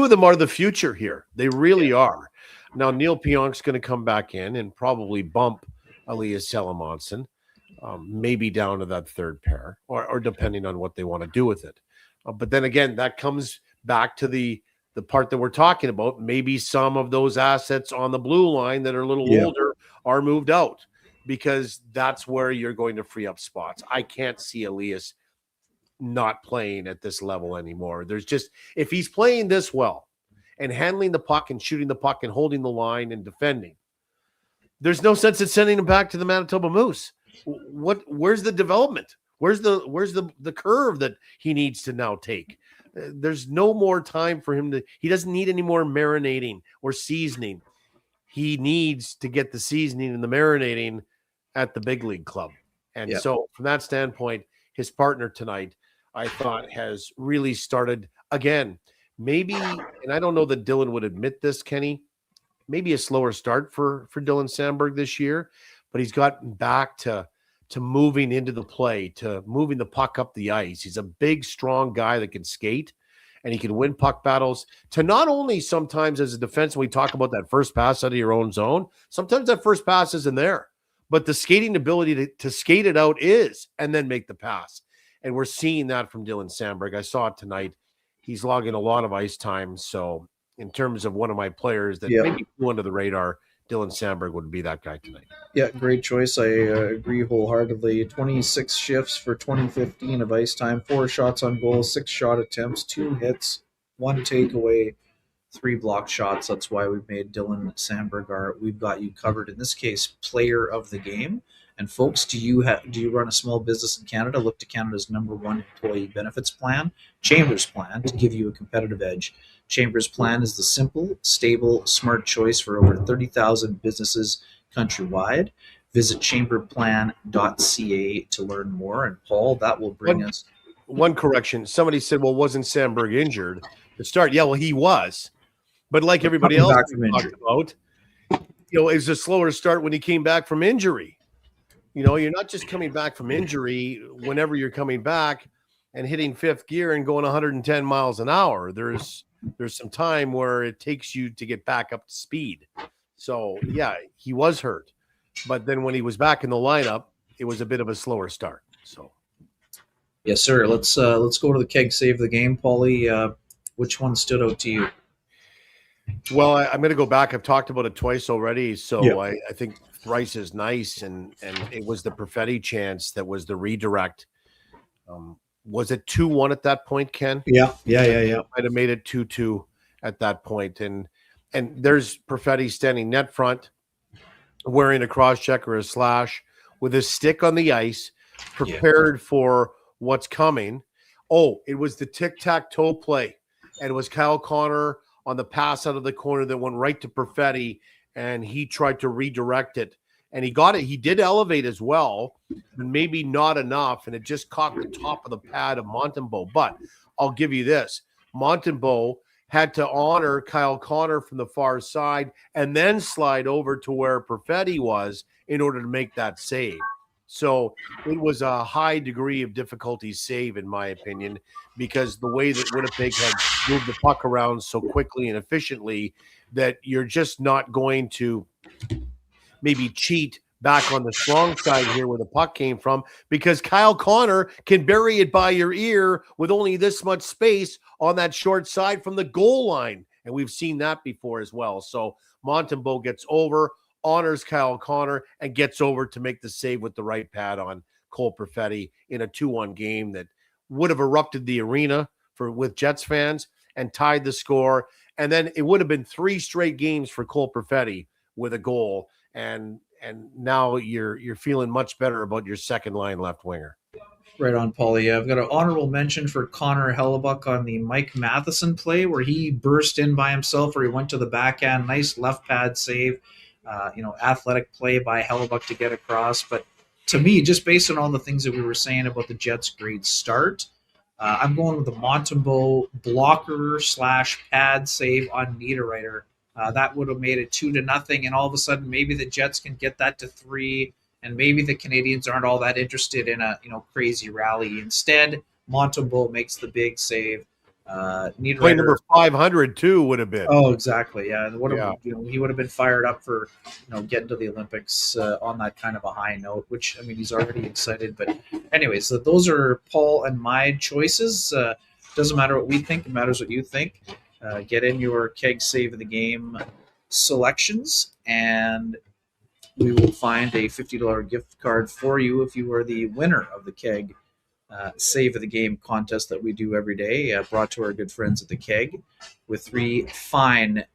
of them are the future here. They really are. Now, Neil Pionk's going to come back in and probably bump Elias Salamonson. Maybe down to that third pair, or depending on what they want to do with it. But then again, that comes back to the part that we're talking about. Maybe some of those assets on the blue line that are a little older are moved out, because that's where you're going to free up spots. I can't see Elias not playing at this level anymore. There's just, if he's playing this well and handling the puck and shooting the puck and holding the line and defending, there's no sense in sending him back to the Manitoba Moose. Where's the development? Where's the curve that he needs to now take? There's no more time for him he doesn't need any more marinating or seasoning. He needs to get the seasoning and the marinating at the big league club. And so from that standpoint, his partner tonight, I thought, has really started again. Maybe, and I don't know that Dylan would admit this, Kenny, maybe a slower start for Dylan Sandberg this year, but he's gotten back to moving into the play, to moving the puck up the ice. He's a big, strong guy that can skate, and he can win puck battles. To not only sometimes as a defenseman, we talk about that first pass out of your own zone. Sometimes that first pass isn't there, but the skating ability to skate it out is, and then make the pass. And we're seeing that from Dylan Sandberg. I saw it tonight. He's logging a lot of ice time. So in terms of one of my players that maybe flew under the radar, Dylan Sandberg would be that guy tonight. Yeah, great choice. I agree wholeheartedly. 26 shifts for 2015 of ice time, 4 shots on goal, 6 shot attempts, 2 hits, 1 takeaway, 3 blocked shots. That's why we've made Dylan Sandberg we've got you covered. In this case, player of the game. And folks, do you run a small business in Canada? Look to Canada's #1 employee benefits plan, Chambers Plan, to give you a competitive edge. Chambers Plan is the simple, stable, smart choice for over 30,000 businesses countrywide. Visit chamberplan.ca to learn more. And Paul, that will bring us. One correction. Somebody said, well, wasn't Sandberg injured to start? Yeah, well, he was. But like everybody else we talked about, it's a slower start when he came back from injury. You're not just coming back from injury whenever you're coming back and hitting fifth gear and going 110 miles an hour. There's some time where it takes you to get back up to speed. So, yeah, he was hurt. But then when he was back in the lineup, it was a bit of a slower start. So, yes, sir. Let's go to the keg save of the game, Paulie. Which one stood out to you? Well, I'm going to go back. I've talked about it twice already. So I think thrice is nice. And it was the Perfetti chance that was the redirect. Was it 2-1 at that point, Ken? Yeah. Might have made it 2-2 at that point. And there's Perfetti standing net front, wearing a cross check or a slash with his stick on the ice, prepared for what's coming. Oh, it was the tic-tac-toe play. And it was Kyle Connor on the pass out of the corner that went right to Perfetti, and he tried to redirect it. And he got it. He did elevate as well, but maybe not enough, and it just caught the top of the pad of Montembeault. But I'll give you this. Montembeault had to honor Kyle Connor from the far side and then slide over to where Perfetti was in order to make that save. So it was a high degree of difficulty save, in my opinion, because the way that Winnipeg had moved the puck around so quickly and efficiently that you're just not going to maybe cheat back on the strong side here where the puck came from, because Kyle Connor can bury it by your ear with only this much space on that short side from the goal line. And we've seen that before as well. So Montembeault gets over, honors Kyle Connor, and gets over to make the save with the right pad on Cole Perfetti in a 2-1 game that would have erupted the arena with Jets fans and tied the score. And then it would have been 3 straight games for Cole Perfetti with a goal. And now you're feeling much better about your second line left winger. Right on, Paulie. I've got an honorable mention for Connor Hellebuck on the Mike Matheson play where he burst in by himself, or he went to the backhand. Nice left pad save. Athletic play by Hellebuck to get across. But to me, just based on all the things that we were saying about the Jets' great start, I'm going with the Montembeault blocker / pad save on Niederreiter. That would have made it 2-0, and all of a sudden maybe the Jets can get that to 3, and maybe the Canadiens aren't all that interested in a crazy rally. Instead, Montembeault makes the big save. Play number 500 too would have been. Oh, exactly. Yeah, he would have been fired up for getting to the Olympics on that kind of a high note. Which, I mean, he's already excited. But anyways, so those are Paul and my choices. Doesn't matter what we think; it matters what you think. Get in your keg save of the game selections, and we will find a $50 gift card for you if you are the winner of the keg save of the game contest that we do every day, brought to our good friends at the Keg, with 3 fine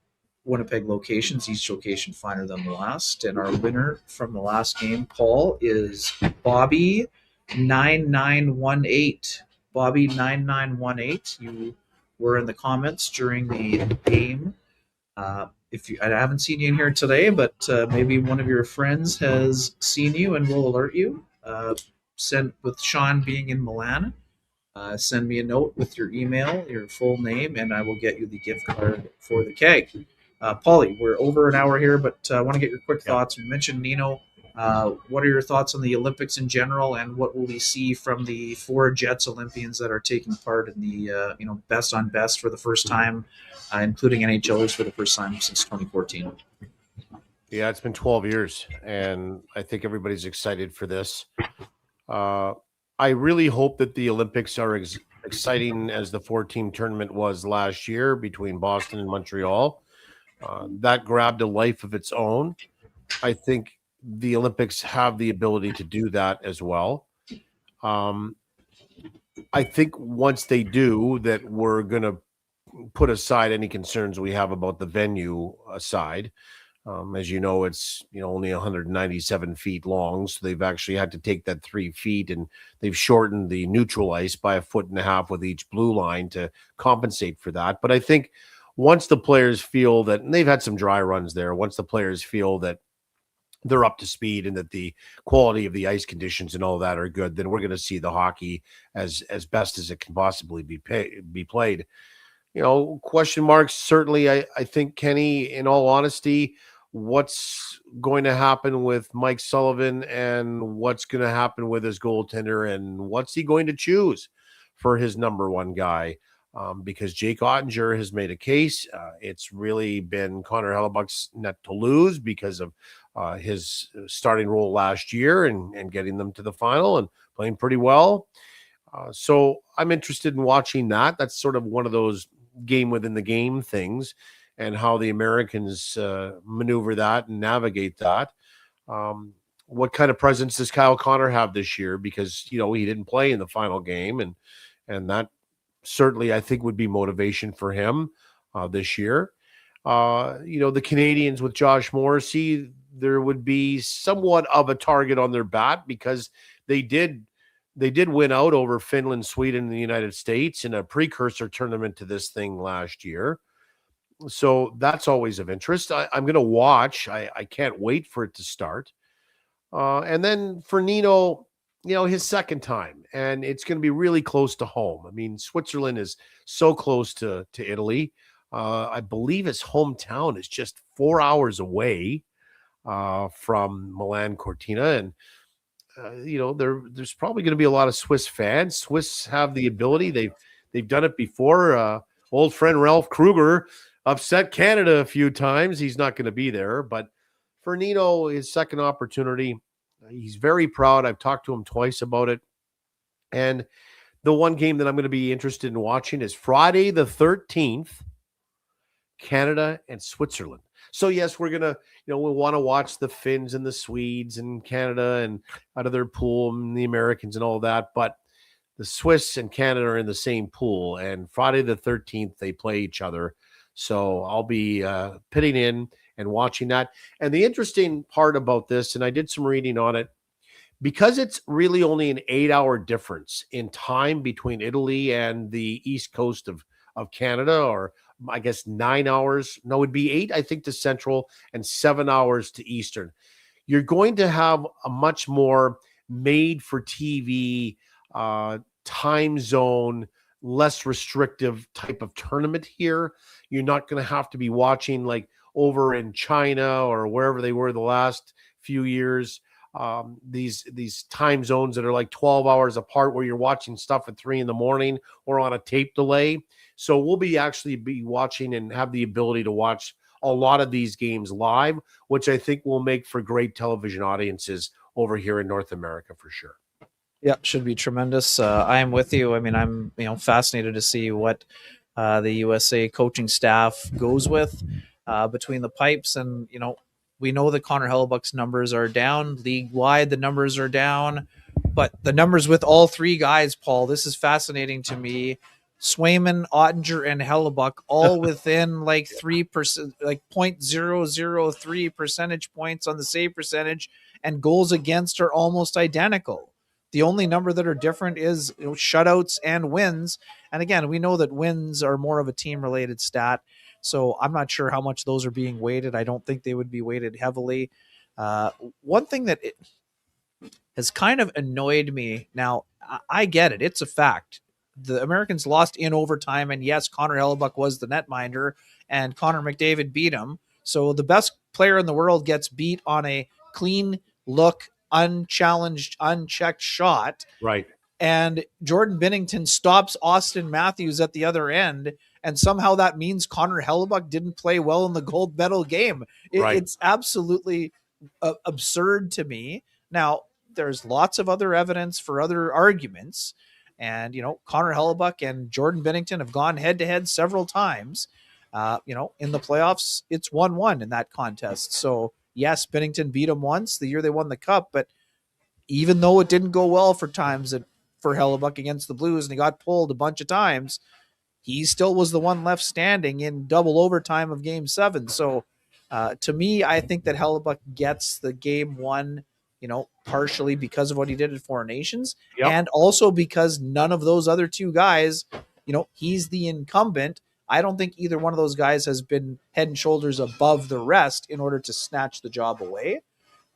Winnipeg locations, each location finer than the last. And our winner from the last game, Paul, is Bobby9918. Bobby9918. You were in the comments during the game. I haven't seen you in here today, but maybe one of your friends has seen you and will alert you. Send with Sean being in Milan. Send me a note with your email, your full name, and I will get you the gift card for the keg. Paulie, we're over an hour here, but I want to get your quick thoughts. We mentioned Nino. What are your thoughts on the Olympics in general, and what will we see from the 4 Jets Olympians that are taking part in the best on best for the first time, including NHLers for the first time since 2014? Yeah, it's been 12 years, and I think everybody's excited for this. I really hope that the Olympics are exciting as the 4-team tournament was last year between Boston and Montreal. That grabbed a life of its own. I think the Olympics have the ability to do that as well. I think once they do that, we're going to put aside any concerns we have about the venue aside. As you know, it's only 197 feet long, so they've actually had to take that 3 feet, and they've shortened the neutral ice by 1.5 feet with each blue line to compensate for that. But I think once the players feel that, and they've had some dry runs there, once the players feel that they're up to speed and that the quality of the ice conditions and all that are good, then we're going to see the hockey as best as it can possibly be played. Question marks. Certainly, I think, Kenny, in all honesty, what's going to happen with Mike Sullivan and what's going to happen with his goaltender and what's he going to choose for his number one guy? Because Jake Ottinger has made a case. It's really been Connor Hellebuck's net to lose because of his starting role last year and getting them to the final and playing pretty well. So I'm interested in watching that. That's sort of one of those game within the game things, and how the Americans maneuver that and navigate that. What kind of presence does Kyle Connor have this year? Because he didn't play in the final game, and that certainly I think would be motivation for him this year. The Canadians with Josh Morrissey, there would be somewhat of a target on their back because they did win out over Finland, Sweden, and the United States in a precursor tournament to this thing last year. So that's always of interest. I'm going to watch. I can't wait for it to start. And then for Nino, his second time, and it's going to be really close to home. I mean, Switzerland is so close to Italy. I believe his hometown is just 4 hours away from Milan Cortina. And there's probably going to be a lot of Swiss fans. Swiss have the ability. They've done it before. Old friend Ralph Kruger upset Canada a few times. He's not going to be there, but for Nino, his second opportunity, he's very proud. I've talked to him twice about it. And the one game that I'm going to be interested in watching is Friday the 13th, Canada and Switzerland. So yes, we're going to, we'll want to watch the Finns and the Swedes and Canada and out of their pool and the Americans and all that. But the Swiss and Canada are in the same pool, and Friday the 13th, they play each other. So I'll be pitting in and watching that. And the interesting part about this, and I did some reading on it, because it's really only an 8-hour difference in time between Italy and the east coast of Canada, or I guess 9 hours. No, it'd be 8, I think, to Central and 7 hours to Eastern. You're going to have a much more made for TV time zone, less restrictive type of tournament here. You're not going to have to be watching like over in China or wherever they were the last few years. These time zones that are like 12 hours apart where you're watching stuff at 3 a.m. or on a tape delay. So we'll be watching and have the ability to watch a lot of these games live, which I think will make for great television audiences over here in North America for sure. Yeah, should be tremendous. I am with you. I mean, I'm fascinated to see what the USA coaching staff goes with between the pipes, and we know that Connor Hellebuck's numbers are down league wide. The numbers are down, but the numbers with all three guys, Paul, this is fascinating to me. Swayman, Ottinger, and Hellebuck all within like 3%, like 0.003 percentage points on the save percentage, and goals against are almost identical. The only number that are different is shutouts and wins. And again, we know that wins are more of a team-related stat. So I'm not sure how much those are being weighted. I don't think they would be weighted heavily. One thing that has kind of annoyed me, now I get it. It's a fact. The Americans lost in overtime, and yes, Connor Hellebuck was the netminder, and Connor McDavid beat him. So the best player in the world gets beat on a clean look, unchallenged, unchecked shot. Right. And Jordan Binnington stops Austin Matthews at the other end, and somehow that means Connor Hellebuck didn't play well in the gold medal game. It's absolutely absurd to me. Now, there's lots of other evidence for other arguments. And, Connor Hellebuck and Jordan Binnington have gone head-to-head several times. In the playoffs, it's 1-1 in that contest. So, yes, Binnington beat him once the year they won the Cup, but even though it didn't go well for times for Hellebuck against the Blues and he got pulled a bunch of times, he still was the one left standing in double overtime of Game 7. So to me, I think that Hellebuck gets the Game 1, partially because of what he did at Four Nations, Yep. and also because none of those other two guys, he's the incumbent. I don't think either one of those guys has been head and shoulders above the rest in order to snatch the job away.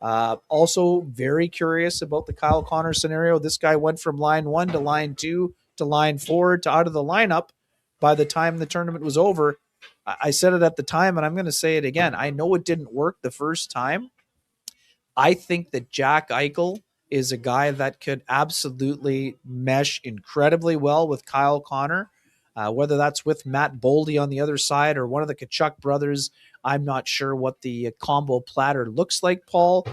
Also very curious about the Kyle Connor scenario. This guy went from line 1 to line 2 to line 4 to out of the lineup by the time the tournament was over. I said it at the time, and I'm going to say it again. I know it didn't work the first time. I think that Jack Eichel is a guy that could absolutely mesh incredibly well with Kyle Connor, whether that's with Matt Boldy on the other side or one of the Kachuk brothers. I'm not sure what the combo platter looks like, Paul,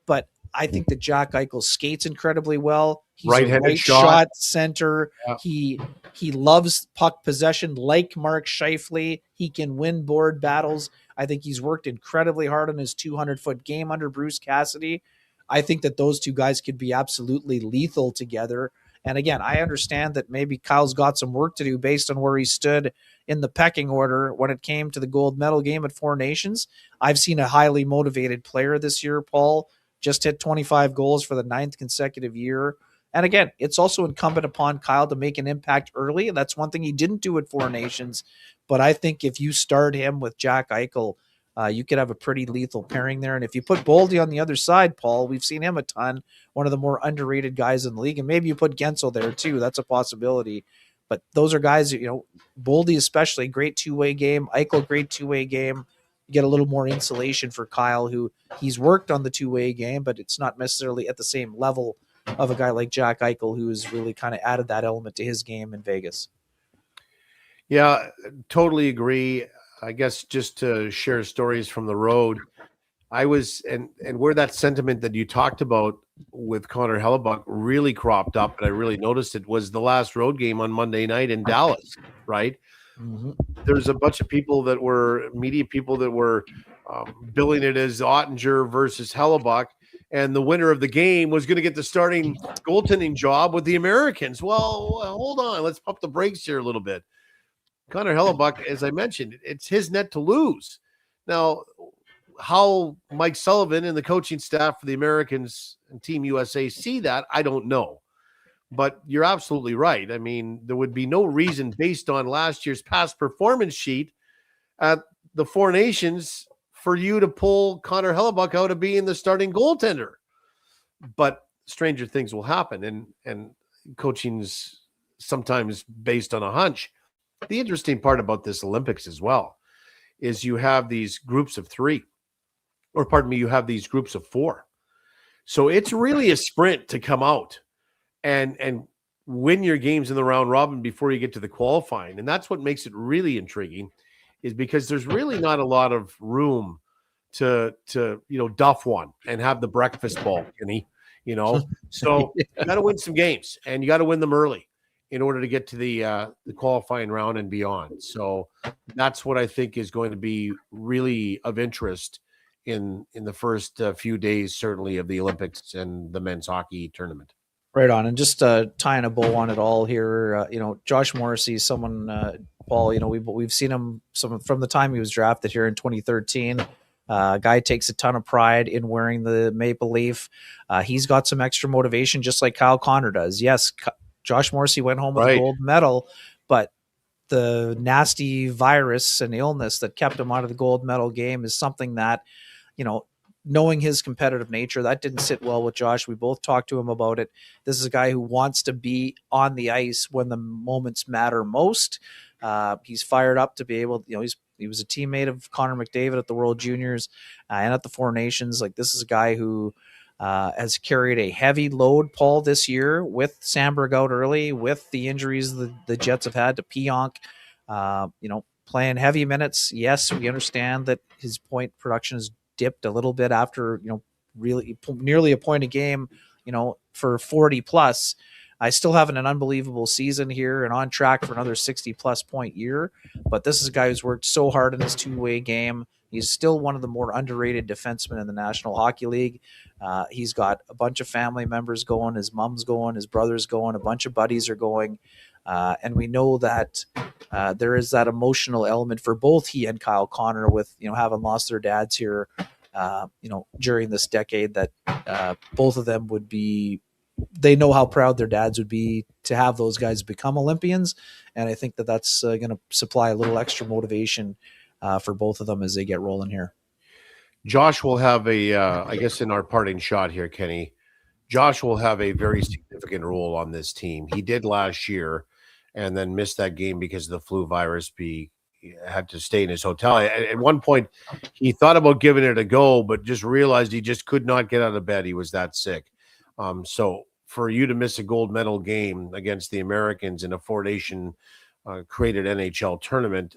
but I think that Jack Eichel skates incredibly well. He's Right-handed a right shot center. Yeah. He loves puck possession like Mark Scheifele. He can win board battles. I think he's worked incredibly hard on his 200-foot game under Bruce Cassidy. I think that those two guys could be absolutely lethal together. And again, I understand that maybe Kyle's got some work to do based on where he stood in the pecking order when it came to the gold medal game at Four Nations. I've seen a highly motivated player this year, Paul, just hit 25 goals for the 9th consecutive year. And again, it's also incumbent upon Kyle to make an impact early. That's one thing he didn't do at Four Nations. But I think if you start him with Jack Eichel, you could have a pretty lethal pairing there. And if you put Boldy on the other side, Paul, we've seen him a ton, one of the more underrated guys in the league. And maybe you put Gensel there too. That's a possibility. But those are guys, Boldy especially, great two-way game. Eichel, great two-way game. You get a little more insulation for Kyle, who he's worked on the two-way game, but it's not necessarily at the same level of a guy like Jack Eichel, who's really kind of added that element to his game in Vegas. Yeah, totally agree. I guess just to share stories from the road, I was and where that sentiment that you talked about with Connor Hellebuck really cropped up, and I really noticed it, was the last road game on Monday night in Dallas, right? Mm-hmm. There's a bunch of people that were media people that were billing it as Ottinger versus Hellebuck, and the winner of the game was going to get the starting goaltending job with the Americans. Well, hold on, let's pump the brakes here a little bit. Connor Hellebuck, as I mentioned, it's his net to lose. Now, how Mike Sullivan and the coaching staff for the Americans and Team USA see that, I don't know. But you're absolutely right. I mean, there would be no reason based on last year's past performance sheet at the Four Nations for you to pull Connor Hellebuck out of being the starting goaltender. But stranger things will happen, and coaching's sometimes based on a hunch. The interesting part about this Olympics as well is you have these groups of 3, or pardon me, you have these groups of 4. So it's really a sprint to come out and win your games in the round robin before you get to the qualifying. And that's what makes it really intriguing, is because there's really not a lot of room to duff one and have the breakfast ball, So you got to win some games, and you got to win them early in order to get to the qualifying round and beyond. So that's what I think is going to be really of interest in the first few days, certainly, of the Olympics and the men's hockey tournament. Right on. And just tying a bow on it all here, Josh Morrissey, someone, Paul, we've seen him from the time he was drafted here in 2013. Guy takes a ton of pride in wearing the maple leaf. He's got some extra motivation, just like Kyle Connor does. Yes, Josh Morrissey went home with a gold medal, but the nasty virus and illness that kept him out of the gold medal game is something that, knowing his competitive nature, that didn't sit well with Josh. We both talked to him about it. This is a guy who wants to be on the ice when the moments matter most. He's fired up to be able, he was a teammate of Connor McDavid at the World Juniors and at the Four Nations. Like, this is a guy who has carried a heavy load, Paul, this year with Sandberg out early, with the injuries the Jets have had to Pionk, playing heavy minutes. Yes, we understand that his point production has dipped a little bit after, really nearly a point a game, for 40 plus. I still having an unbelievable season here and on track for another 60 plus point year. But this is a guy who's worked so hard in his two-way game. He's still one of the more underrated defensemen in the National Hockey League. He's got a bunch of family members going. His mom's going, his brother's going, a bunch of buddies are going. And we know that there is that emotional element for both he and Kyle Connor with, having lost their dads here, during this decade, that both of them would be, they know how proud their dads would be to have those guys become Olympians. And I think that that's going to supply a little extra motivation for both of them as they get rolling here. Josh will have I guess in our parting shot here, Kenny, Josh will have a very significant role on this team. He did last year and then missed that game because of the flu virus. He had to stay in his hotel. At one point, he thought about giving it a go, but just realized he just could not get out of bed. He was that sick. So for you to miss a gold medal game against the Americans in a four-nation created NHL tournament,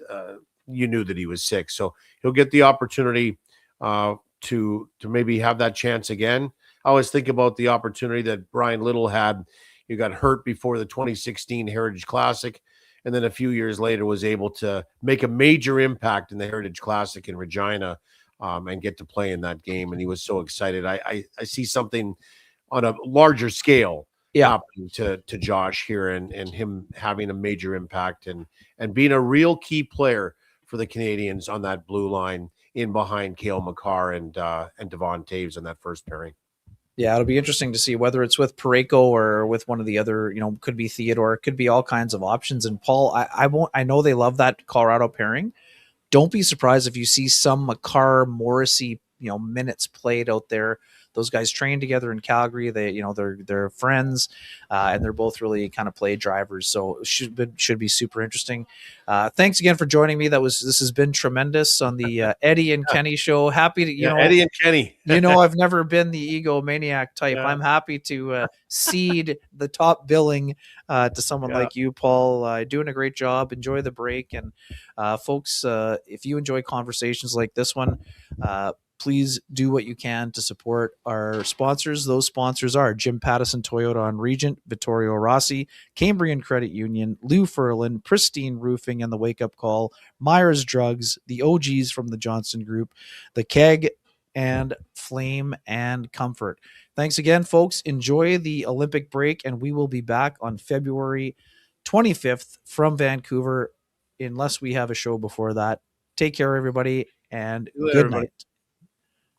you knew that he was sick. So he'll get the opportunity to maybe have that chance again. I always think about the opportunity that Brian Little had. He got hurt before the 2016 Heritage Classic, and then a few years later was able to make a major impact in the Heritage Classic in Regina and get to play in that game. And he was so excited. I see something on a larger scale happening to Josh here, and him having a major impact and being a real key player for the Canadiens on that blue line in behind Cale Makar and Devon Taves on that first pairing. Yeah, it'll be interesting to see whether it's with Parayko or with one of the other, could be Theodore, could be all kinds of options. And Paul, I know they love that Colorado pairing. Don't be surprised if you see some Makar Morrissey, minutes played out there. Those guys train together in Calgary. They're friends, and they're both really kind of play drivers. So it should be super interesting. Thanks again for joining me. This has been tremendous on the Eddie and Kenny show. Happy to Eddie and Kenny. I've never been the egomaniac type. Yeah. I'm happy to cede the top billing to someone like you, Paul. Doing a great job. Enjoy the break, and folks, if you enjoy conversations like this one, please do what you can to support our sponsors. Those sponsors are Jim Pattison Toyota on Regent, Vittorio Rossi, Cambrian Credit Union, Lou Ferlin, Pristine Roofing and the Wake Up Call, Myers Drugs, the OGs from the Johnson Group, the Keg, and Flame and Comfort. Thanks again, folks. Enjoy the Olympic break, and we will be back on February 25th from Vancouver, unless we have a show before that. Take care, everybody, and good night.